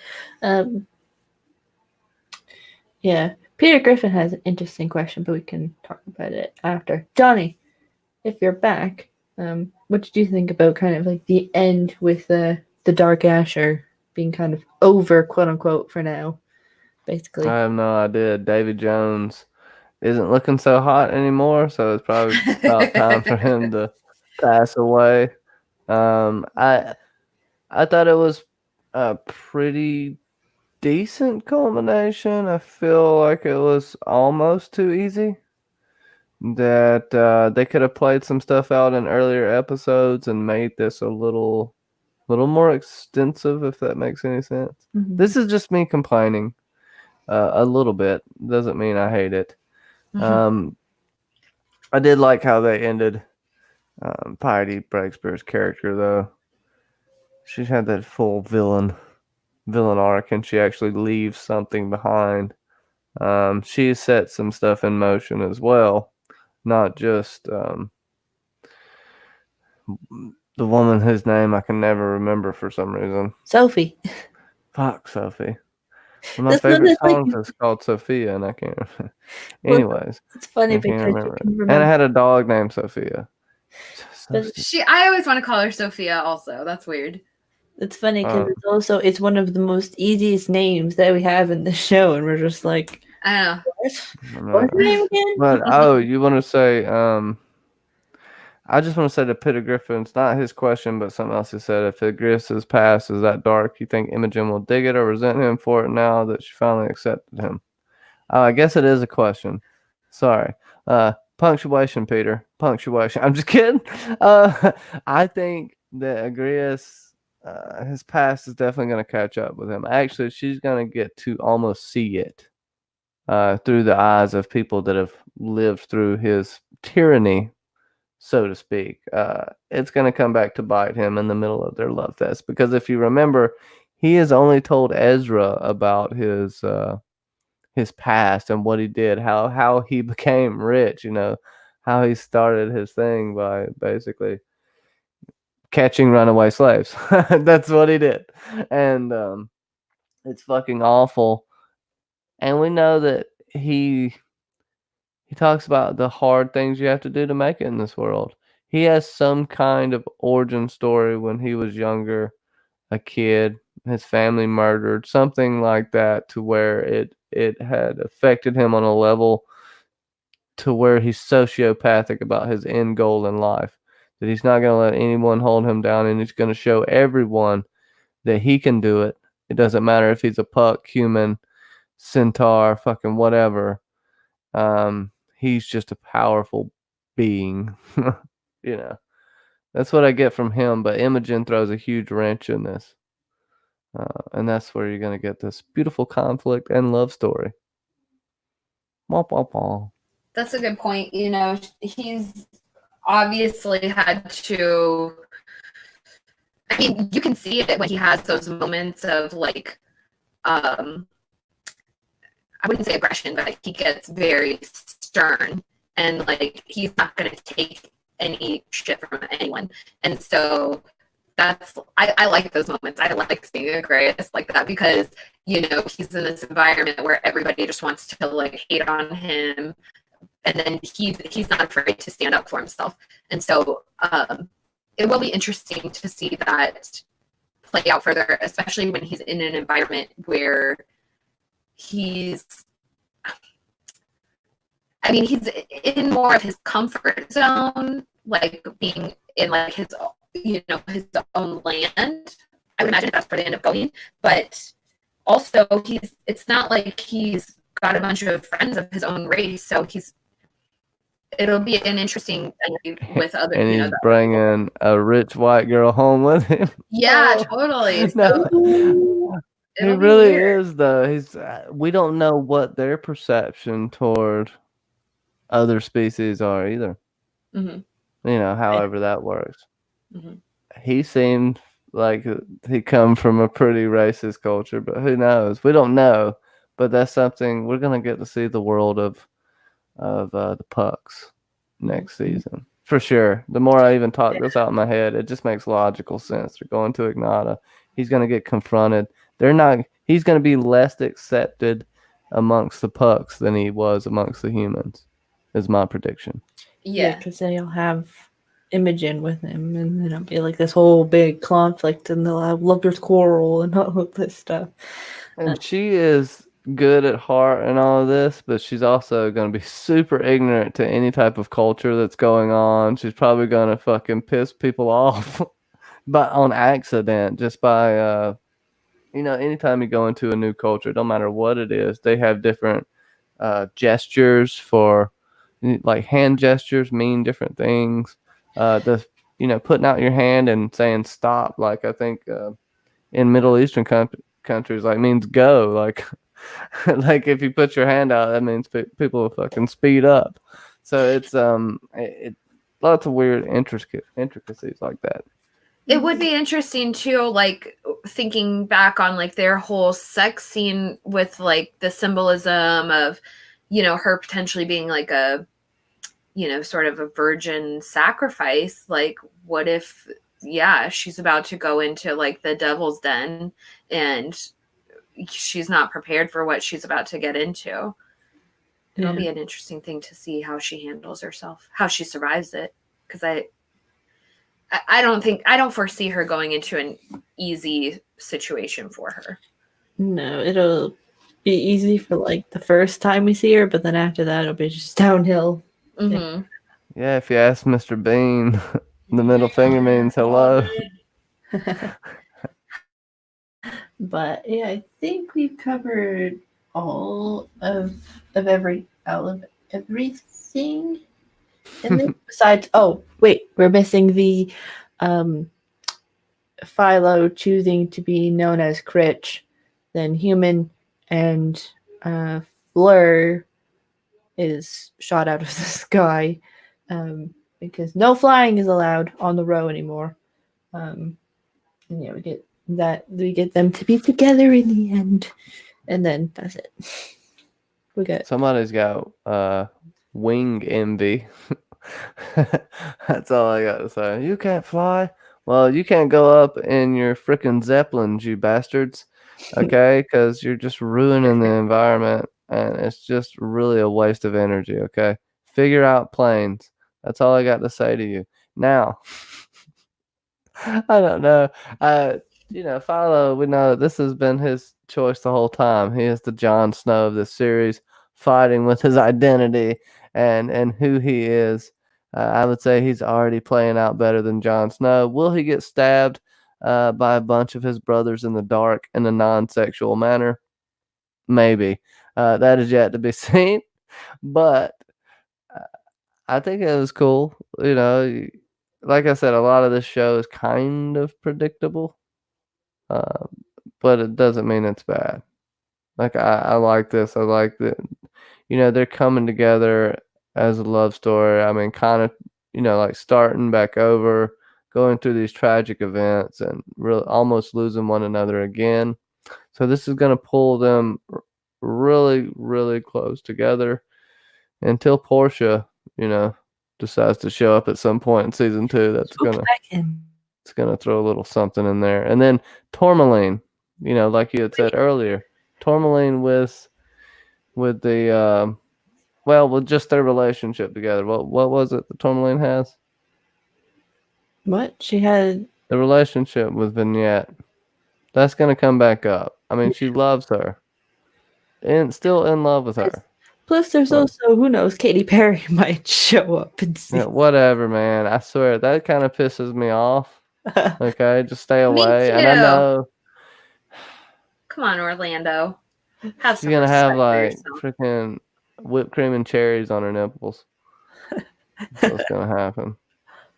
Yeah. Peter Griffin has an interesting question, but we can talk about it after. Johnny, if you're back, what did you think about kind of like the end with the Dark Asher being kind of over, quote unquote, for now, basically? I have no idea. Davy Jones isn't looking so hot anymore, so it's probably about time for him to pass away. I thought it was a pretty decent culmination. I feel like it was almost too easy. That they could have played some stuff out in earlier episodes and made this a little more extensive, if that makes any sense. Mm-hmm. This is just me complaining a little bit. Doesn't mean I hate it. Mm-hmm. I did like how they ended Piety Breakspear's character, though. She had that full villain arc, and she actually leaves something behind. She set some stuff in motion as well, not just the woman whose name I can never remember for some reason. Sophie. Fuck Sophie. One of my favorite songs is called Sophia, and I can't remember. Anyways, it's funny because remember it. And I had a dog named Sophia. I always want to call her Sophia also. That's weird. It's funny because it's one of the most easiest names that we have in the show, and we're just like, I know. What's her name again? But you want to say I just want to say to Peter Griffin, it's not his question, but something else he said. If Igris's past is that dark, you think Imogen will dig it or resent him for it now that she finally accepted him? I guess it is a question. Sorry. Punctuation, Peter. Punctuation. I'm just kidding. I think that Igris, his past is definitely going to catch up with him. Actually, she's going to get to almost see it through the eyes of people that have lived through his tyranny, so to speak. It's going to come back to bite him in the middle of their love fest. Because if you remember, he has only told Ezra about his past and what he did, how he became rich, how he started his thing by basically catching runaway slaves. That's what he did. And it's fucking awful. And we know that he talks about the hard things you have to do to make it in this world. He has some kind of origin story when he was younger, a kid, his family murdered, something like that, to where it had affected him on a level to where he's sociopathic about his end goal in life. That he's not going to let anyone hold him down, and he's going to show everyone that he can do it. It doesn't matter if he's a puck, human, centaur, fucking whatever. He's just a powerful being. That's what I get from him. But Imogen throws a huge wrench in this. And that's where you're going to get this beautiful conflict and love story. Wah, wah, wah. That's a good point. He's obviously had to. I mean, you can see it when he has those moments of like, I wouldn't say aggression, but he gets very stern and like he's not going to take any shit from anyone. And so I like those moments. I like seeing Agreus like that because, he's in this environment where everybody just wants to like hate on him. And then he's not afraid to stand up for himself. And so it will be interesting to see that play out further, especially when he's in an environment where he's in more of his comfort zone, like being in like his own land. I would imagine that's where they end up going. But also it's not like he's got a bunch of friends of his own race, so it'll be an interesting thing with other. And he's bringing a rich white girl home with him. Yeah, totally. So he really is, though. We don't know what their perception toward other species are either. Mm-hmm. However that works. Mm-hmm. He seemed like he come from a pretty racist culture, but who knows? We don't know. But that's something we're gonna get to see the world of the pucks next season for sure. The more I even talk this out in my head, it just makes logical sense. They're going to Ignata. He's gonna get confronted. He's gonna be less accepted amongst the pucks than he was amongst the humans, is my prediction. Yeah, because they'll have Imogen with him, and then it'll be like this whole big conflict, and they'll have lovers' quarrel and all of this stuff. And she is good at heart and all of this, but she's also going to be super ignorant to any type of culture that's going on. She's probably going to fucking piss people off, but on accident, just by anytime you go into a new culture, don't matter what it is, they have different gestures for, like, hand gestures mean different things. Putting out your hand and saying stop, like I think in Middle Eastern countries, like, means go. Like, like if you put your hand out, that means people will fucking speed up. So it's lots of weird intricacies like that. It would be interesting too, like thinking back on like their whole sex scene with like the symbolism of, her potentially being like a, sort of a virgin sacrifice. Like, what if, she's about to go into like the devil's den and she's not prepared for what she's about to get into. It'll be an interesting thing to see how she handles herself, how she survives it. Because I don't foresee her going into an easy situation for her. No, it'll be easy for like the first time we see her, but then after that it'll be just downhill. Mm-hmm. Yeah, if you ask Mr. Bean, the middle finger means hello. But yeah, I think we've covered all of everything. And then besides, we're missing the Philo choosing to be known as Critch, then human, and Fleur is shot out of the sky because no flying is allowed on the row anymore. And we get that we get them to be together in the end, and then that's it. We got Somebody's got wing envy. That's all I got to say. You can't fly. Well, you can't go up in your frickin' zeppelins, you bastards. Okay, because you're just ruining the environment, and it's just really a waste of energy. Okay, figure out planes. That's all I got to say to you. Now, I don't know. Philo, we know this has been his choice the whole time. He is the Jon Snow of this series, fighting with his identity and who he is. I would say he's already playing out better than Jon Snow. Will he get stabbed by a bunch of his brothers in the dark in a non-sexual manner? Maybe. That is yet to be seen. But I think it was cool. Like I said, a lot of this show is kind of predictable. But it doesn't mean it's bad. Like I like this. I like that. They're coming together as a love story. I mean, kind of, like starting back over, going through these tragic events, and really almost losing one another again. So this is going to pull them really, really close together until Portia, decides to show up at some point in season 2. That's gonna it's gonna throw a little something in there, and then Tourmaline. Like you had said earlier, Tourmaline with the with just their relationship together. What was it that Tourmaline has? what she had. The relationship with Vignette. That's gonna come back up. I mean, she loves her, and still in love with her. Plus, there's also, who knows, Katy Perry might show up and see. Yeah, whatever, man. I swear that kind of pisses me off. Okay, just stay away. Me And I too. know. Come on, Orlando. Have She's some gonna have like respect freaking whipped cream and cherries on her nipples. That's what's gonna happen.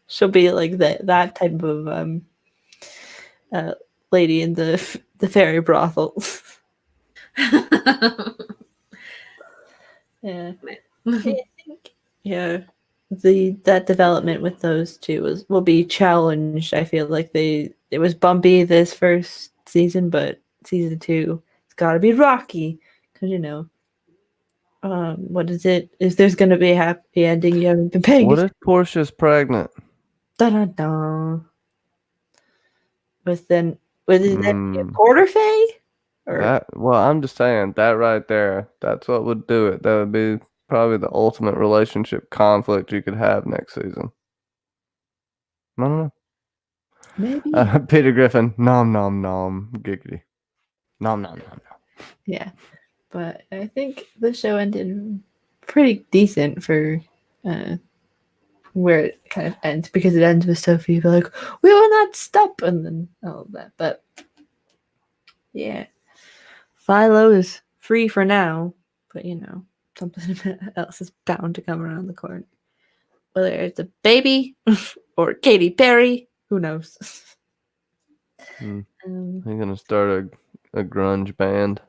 She'll be like that type of lady in the fairy brothel. Yeah. I think, yeah, that development with those two will be challenged. I feel like it was bumpy this first season, but season 2 it's got to be rocky because what is it? Is there's going to be a happy ending? You haven't been paying. What if Portia's pregnant? Dun dun. Was it a quarter fay? I'm just saying that right there. That's what would do it. That would be probably the ultimate relationship conflict you could have next season. I don't know. Maybe. Peter Griffin, nom nom nom, giggity, nom nom nom nom. Yeah, but I think the show ended pretty decent for where it kind of ends, because it ends with Sophie like, "We will not stop," and then all of that. But yeah, Philo is free for now, but something else is bound to come around the corner. Whether it's a baby or Katy Perry, who knows? I'm gonna start a grunge band.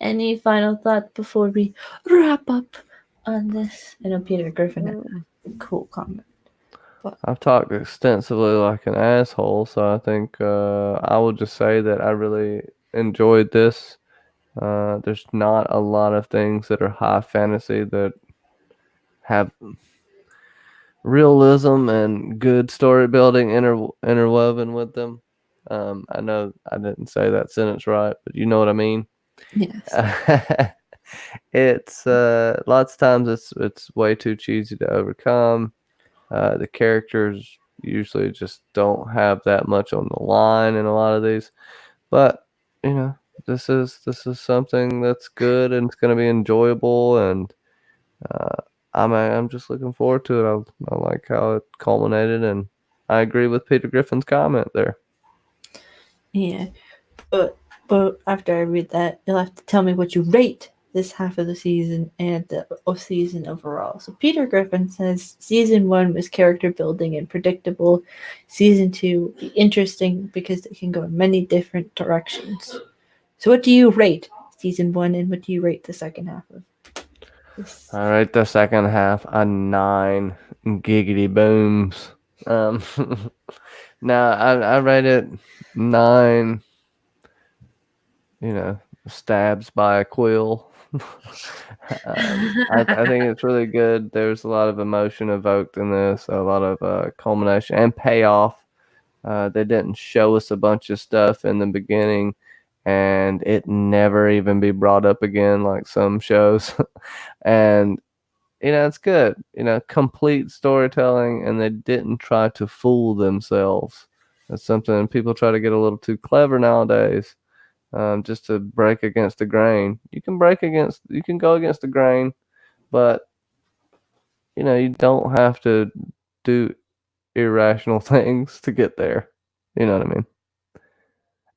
Any final thoughts before we wrap up on this? I know Peter Griffin had a cool comment. But I've talked extensively like an asshole, so I think I will just say that I really enjoyed this. There's not a lot of things that are high fantasy that have realism and good story building interwoven with them. I know I didn't say that sentence right, but you know what I mean. yes. It's lots of times it's way too cheesy to overcome. The characters usually just don't have that much on the line in a lot of these, but this is something that's good and it's going to be enjoyable, and I'm just looking forward to it. I like how it culminated, and I agree with Peter Griffin's comment there. Yeah, but after I read that, you'll have to tell me what you rate this half of the season and the season overall. So Peter Griffin says season 1 was character building and predictable. Season 2 will be interesting because it can go in many different directions. So what do you rate season 1, and what do you rate the second half of this? I rate the second half a 9 giggity booms. No, I rate it 9. Stabs by a quill. I think it's really good. There's a lot of emotion evoked in this, a lot of culmination and payoff. They didn't show us a bunch of stuff in the beginning and it never even be brought up again like some shows. And it's good. Complete storytelling, and they didn't try to fool themselves. That's something people try to get a little too clever nowadays, just to break against the grain. You can go against the grain, but you don't have to do irrational things to get there. You know what I mean?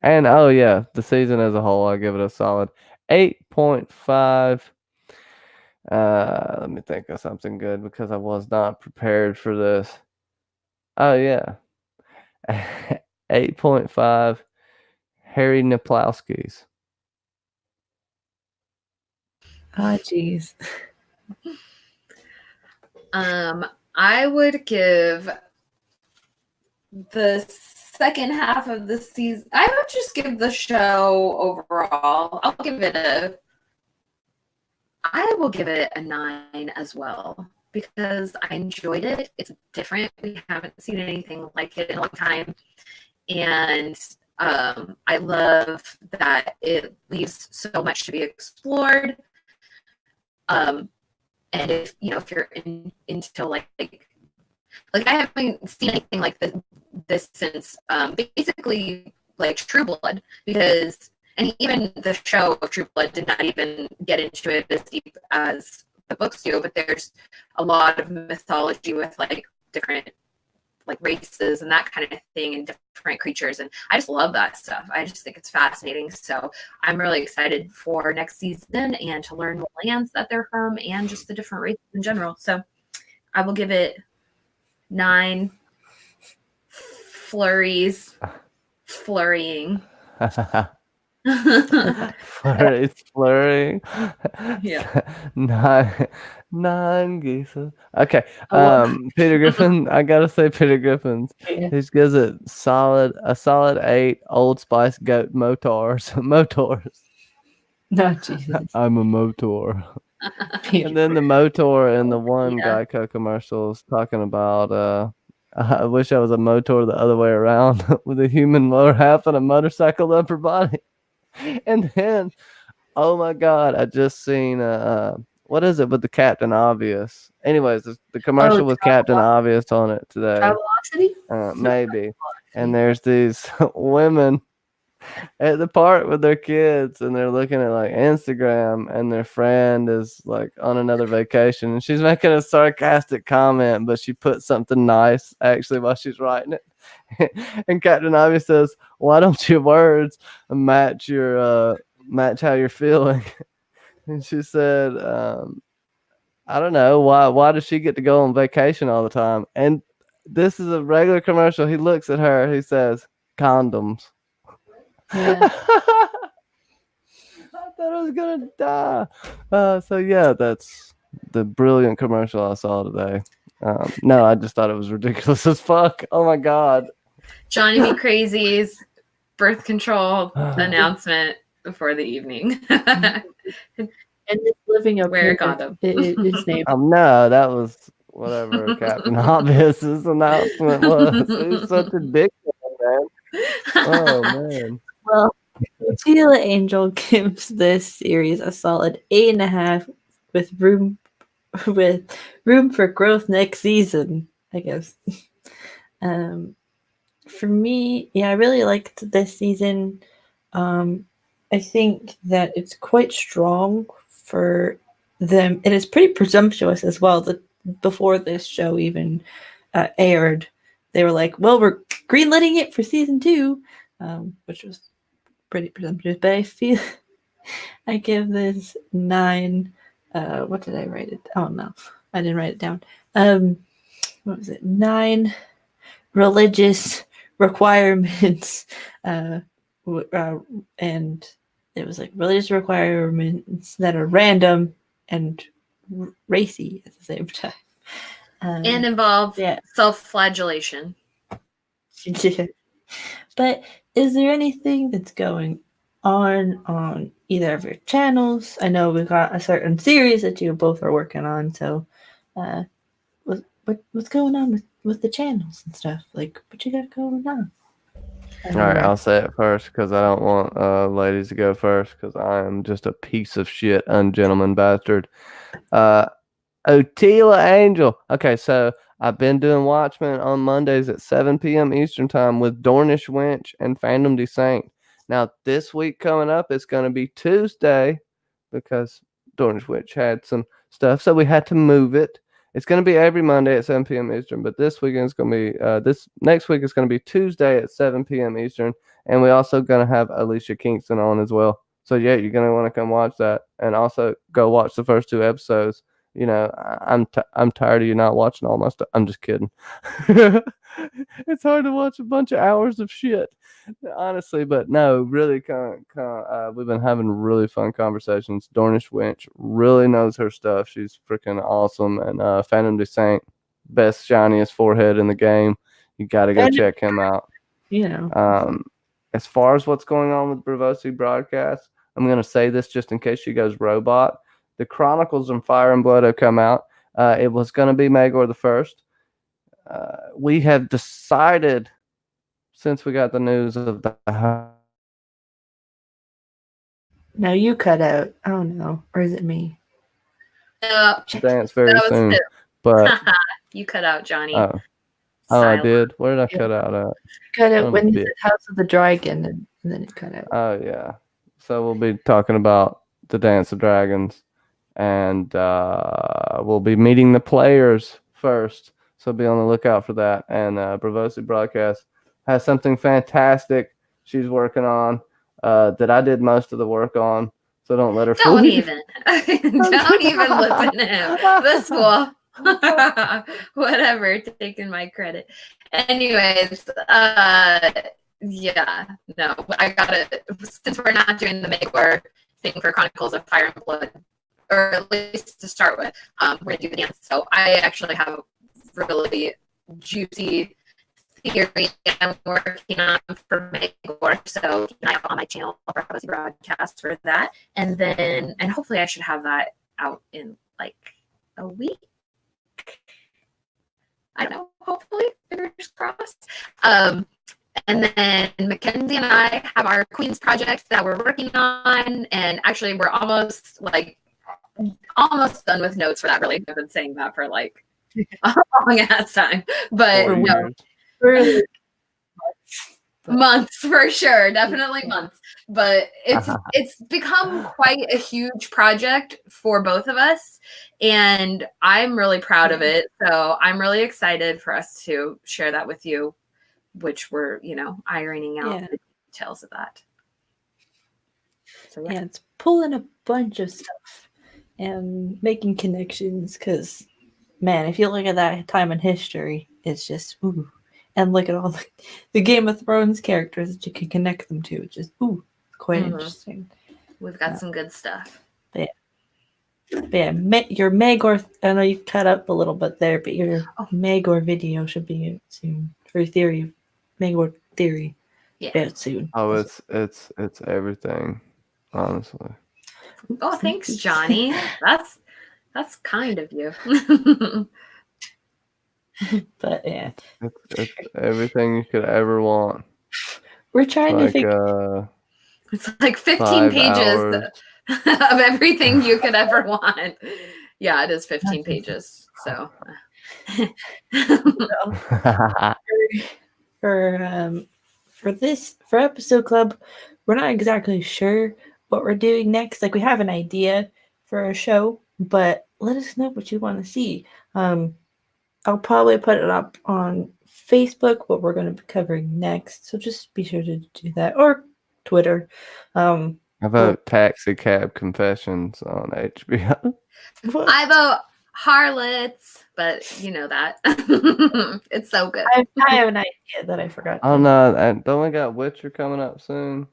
And oh yeah, the season as a whole, I give it a solid 8.5. Let me think of something good because I was not prepared for this. Oh yeah. 8.5 Harry Naplowskis. Oh, jeez. I would give the second half of the season. I would just give the show overall. I will give it a 9 as well because I enjoyed it. It's different. We haven't seen anything like it in a long time. And I love that it leaves so much to be explored. And if you're into like I haven't seen anything like this since basically like True Blood, and even the show of True Blood did not even get into it as deep as the books do, but there's a lot of mythology with like different like races and that kind of thing and different creatures, and I just love that stuff. I just think it's fascinating. So I'm really excited for next season and to learn what lands that they're from and just the different races in general. So I will give it 9 flurrying. It's flurrying. Yeah. 9 geese. Okay. Peter Griffin. I gotta say Peter Griffin's. Yeah. He gives it a solid 8 Old Spice goat motors. No, Jesus. I'm a motor. Peter. And then the motor in the one Geico commercials talking about I wish I was a motor the other way around with a human lower half and a motorcycle upper body. And then, oh my God, I just seen what is it with the Captain Obvious? Anyways, the commercial with Captain Obvious on it today. Travelocity? Maybe. And there's these women at the park with their kids, and they're looking at like Instagram, and their friend is like on another vacation, and she's making a sarcastic comment, but she put something nice actually while she's writing it. And Captain Obvious says, "Why don't your words match how you're feeling?" And she said, "I don't know. Why does she get to go on vacation all the time?" And this is a regular commercial. He looks at her. He says, "Condoms." Yeah. I thought I was gonna die. So yeah, that's the brilliant commercial I saw today. No, I just thought it was ridiculous as fuck. Oh my God. Johnny B. Crazy's birth control announcement before the evening. And it's living up Wear a here. condom. His name. No, that was whatever Captain Obvious's announcement was. He's such a dick, man. Oh man. Well, Sheila Angel gives this series a solid 8.5 with room for growth next season, I guess. For me, yeah, I really liked this season. I think that it's quite strong for them. It is pretty presumptuous as well. That before this show even aired, they were like, "Well, we're greenlighting it for season 2," which was pretty presumptuous. But I feel I give this 9. What did I write it? Oh no, I didn't write it down. What was it? 9 religious requirements. And it was like religious requirements that are random and racy at the same time. And involve self-flagellation. But is there anything that's going on either of your channels? I know we've got a certain series that you both are working on, so what's going on with the channels and stuff? Like, what you got going on? All right, I'll say it first because I don't want ladies to go first because I am just a piece of shit, ungentleman bastard. Otila Angel. Okay, so I've been doing Watchmen on Mondays at 7 p.m. Eastern Time with Dornish Wench and Fandom Descent. Now, this week coming up, it's going to be Tuesday because Dornish Wench had some stuff, so we had to move it. It's going to be every Monday at 7 p.m. Eastern, but this weekend is going to be this next week is going to be Tuesday at 7 p.m. Eastern, and we also going to have Alicia Kingston on as well. So yeah, you're going to want to come watch that, and also go watch the first 2 episodes. You know, I'm tired of you not watching all my stuff. I'm just kidding. It's hard to watch a bunch of hours of shit, honestly. But no, really, we've been having really fun conversations. Dornish Wench really knows her stuff. She's freaking awesome. And Phantom Descent, best shiniest forehead in the game. You got to go check him out. You know. As far as what's going on with Bravosi Broadcast, I'm going to say this just in case she goes robot. The Chronicles of Fire and Blood have come out. It was going to be Magor the First. We have decided, since we got the news of the... Now you cut out. Oh no. Or is it me? Dance very soon. It. But you cut out, Johnny. Oh, I did? Where did I cut out at? Cut out when you said House of the Dragon, and then it cut out. Oh, yeah. So we'll be talking about the Dance of Dragons. And we'll be meeting the players first. So be on the lookout for that. And Bravosi Broadcast has something fantastic she's working on that I did most of the work on. So don't let her fool you. Don't even listen to him. This fool. Whatever, taking my credit. Anyways, yeah, no, I got it. Since we're not doing the Magor thing for Chronicles of Fire and Blood, or at least to start with, we're going to do the dance. So I actually have a really juicy theory I'm working on for Magor. So keep an eye out on my channel for Bravosi Broadcast for that. And hopefully I should have that out in like a week. I don't know, hopefully, fingers crossed. And then Mackenzie and I have our Queens project that we're working on. And actually we're almost done with notes for that. Really, I've been saying that for like a long ass time, but no, months for sure, definitely months. But it's become quite a huge project for both of us, and I'm really proud of it. So I'm really excited for us to share that with you, which we're ironing out the details of that. So yeah, it's pulling a bunch of stuff and making connections, because man, if you look at that time in history, it's just ooh. And look at all the Game of Thrones characters that you can connect them to. It's just quite interesting. We've got some good stuff. But yeah, your Magor, I know you cut up a little bit there, but your Magor video should be out soon. For your theory, Magor theory, out soon. Oh, it's everything, honestly. Oh, thanks, Johnny. That's kind of you. But yeah, it's everything you could ever want. We're trying to figure. It's like 15 pages of everything you could ever want. Yeah, it is 15 pages. So for episode club, we're not exactly sure what we're doing next. Like, we have an idea for a show, but let us know what you want to see. I'll probably put it up on Facebook, what we're going to be covering next. So just be sure to do that. Or Twitter. How about Taxi Cab Confessions on HBO? I vote Harlots, but you know that. It's so good. I have an idea that I forgot. Oh, no. Don't we got Witcher coming up soon?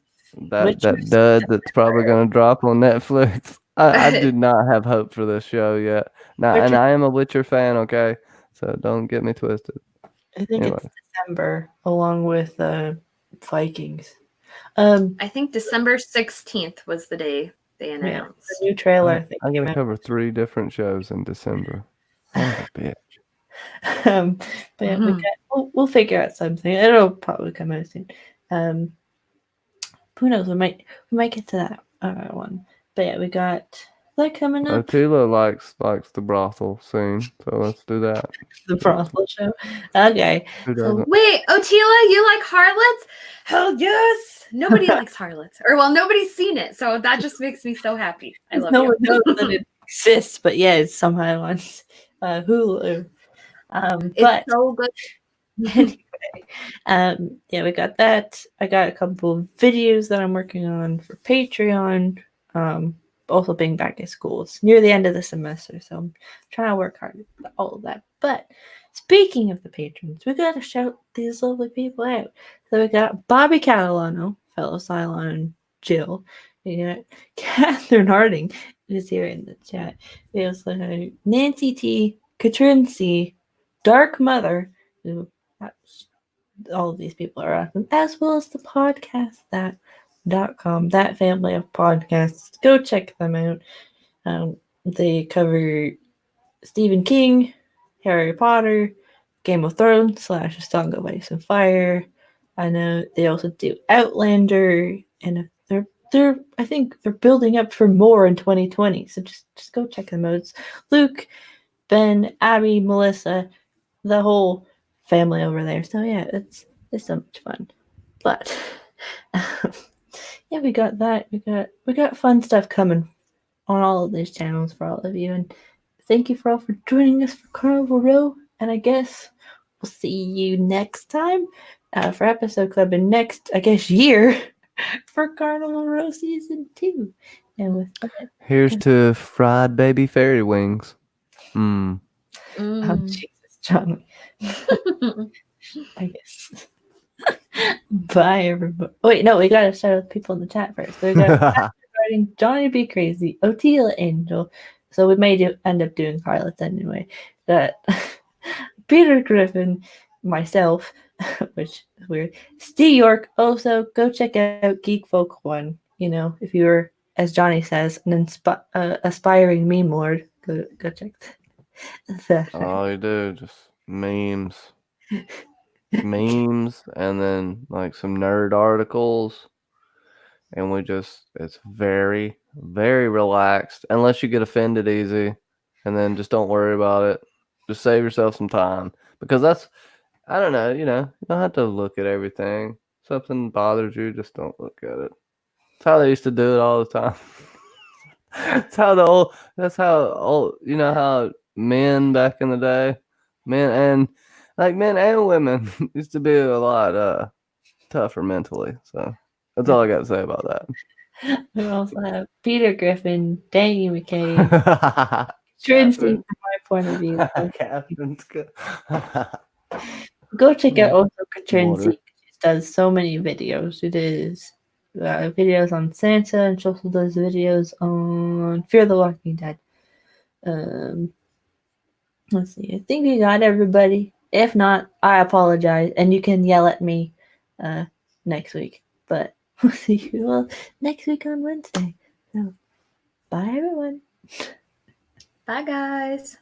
That dud that's probably going to drop on Netflix. I do not have hope for this show yet. Now, and I am a Witcher fan, okay? So don't get me twisted. I think Anyway. it's December, along with Vikings. I think December 16th was the day they The announced. new trailer. I think I came gotta out. cover 3 different shows in December. Son of a bitch. But yeah, we'll figure out something. It'll probably come out soon. Who knows? We might get to that one. But yeah, we got that coming up. Tila likes the brothel scene, so let's do that. The brothel show. Okay. Who So doesn't? Wait, Otila, you like harlots? Hell yes! Nobody likes harlots. Or, well, nobody's seen it, so that just makes me so happy. I love no you. one knows that it exists, but yeah, it's somehow on Hulu. It's But so good. anyway, yeah, we got that. I got a couple of videos that I'm working on for Patreon. Also being back at school. It's near the end of the semester, so I'm trying to work hard at all of that. But speaking of the patrons, we gotta shout these lovely people out. So we got Bobbi Catalano, fellow Cylon Jill. We got Catherine Harding, who's here in the chat. We also have Nancy T, Katrin C, Dark Mother, who all of these people are awesome, as well as the podcast that.com, that family of podcasts. Go check them out. They cover Stephen King, Harry Potter, Game of Thrones / A Song of Ice and Fire. I know they also do Outlander, and they're I think they're building up for more in 2020. So just go check them out. It's Luke, Ben, Abby, Melissa, the whole family over there. So yeah, it's so much fun. But yeah, we got that. We got fun stuff coming on all of these channels for all of you, and thank you for all for joining us for Carnival Row. And I guess we'll see you next time for episode club, and next I guess year for Carnival Row season 2. And with that, Here's to fried baby fairy wings. oh Jesus, Johnny, I guess. Bye, everybody. Wait, no, we gotta shout out people in the chat first. So we got Johnny Be Crazy, Otila Angel. So we may end up doing Carlots anyway. That Peter Griffin, myself, which is weird. Steve York. Also, go check out Geek Folk 1. You know, if you were, as Johnny says, an aspiring meme lord, go check that. All you do, just memes. Memes, and then like some nerd articles. And it's very, very relaxed, unless you get offended easy. And then just don't worry about it. Just save yourself some time. Because I don't know, you don't have to look at everything. Something bothers you, just don't look at it. That's how they used to do it all the time. That's how old, how men back in the day, men and women used to be a lot tougher mentally. So that's all I got to say about that. We also have Peter Griffin, Danny McKay, Trinity Catherine. from my point of view. Catherine's good. Go check out also Katrin Water. C. She does so many videos. She does videos on Santa, and she also does videos on Fear the Walking Dead. Let's see. I think we got everybody. If not, I apologize, and you can yell at me next week. But we'll see you all next week on Wednesday. So, bye everyone. Bye, guys.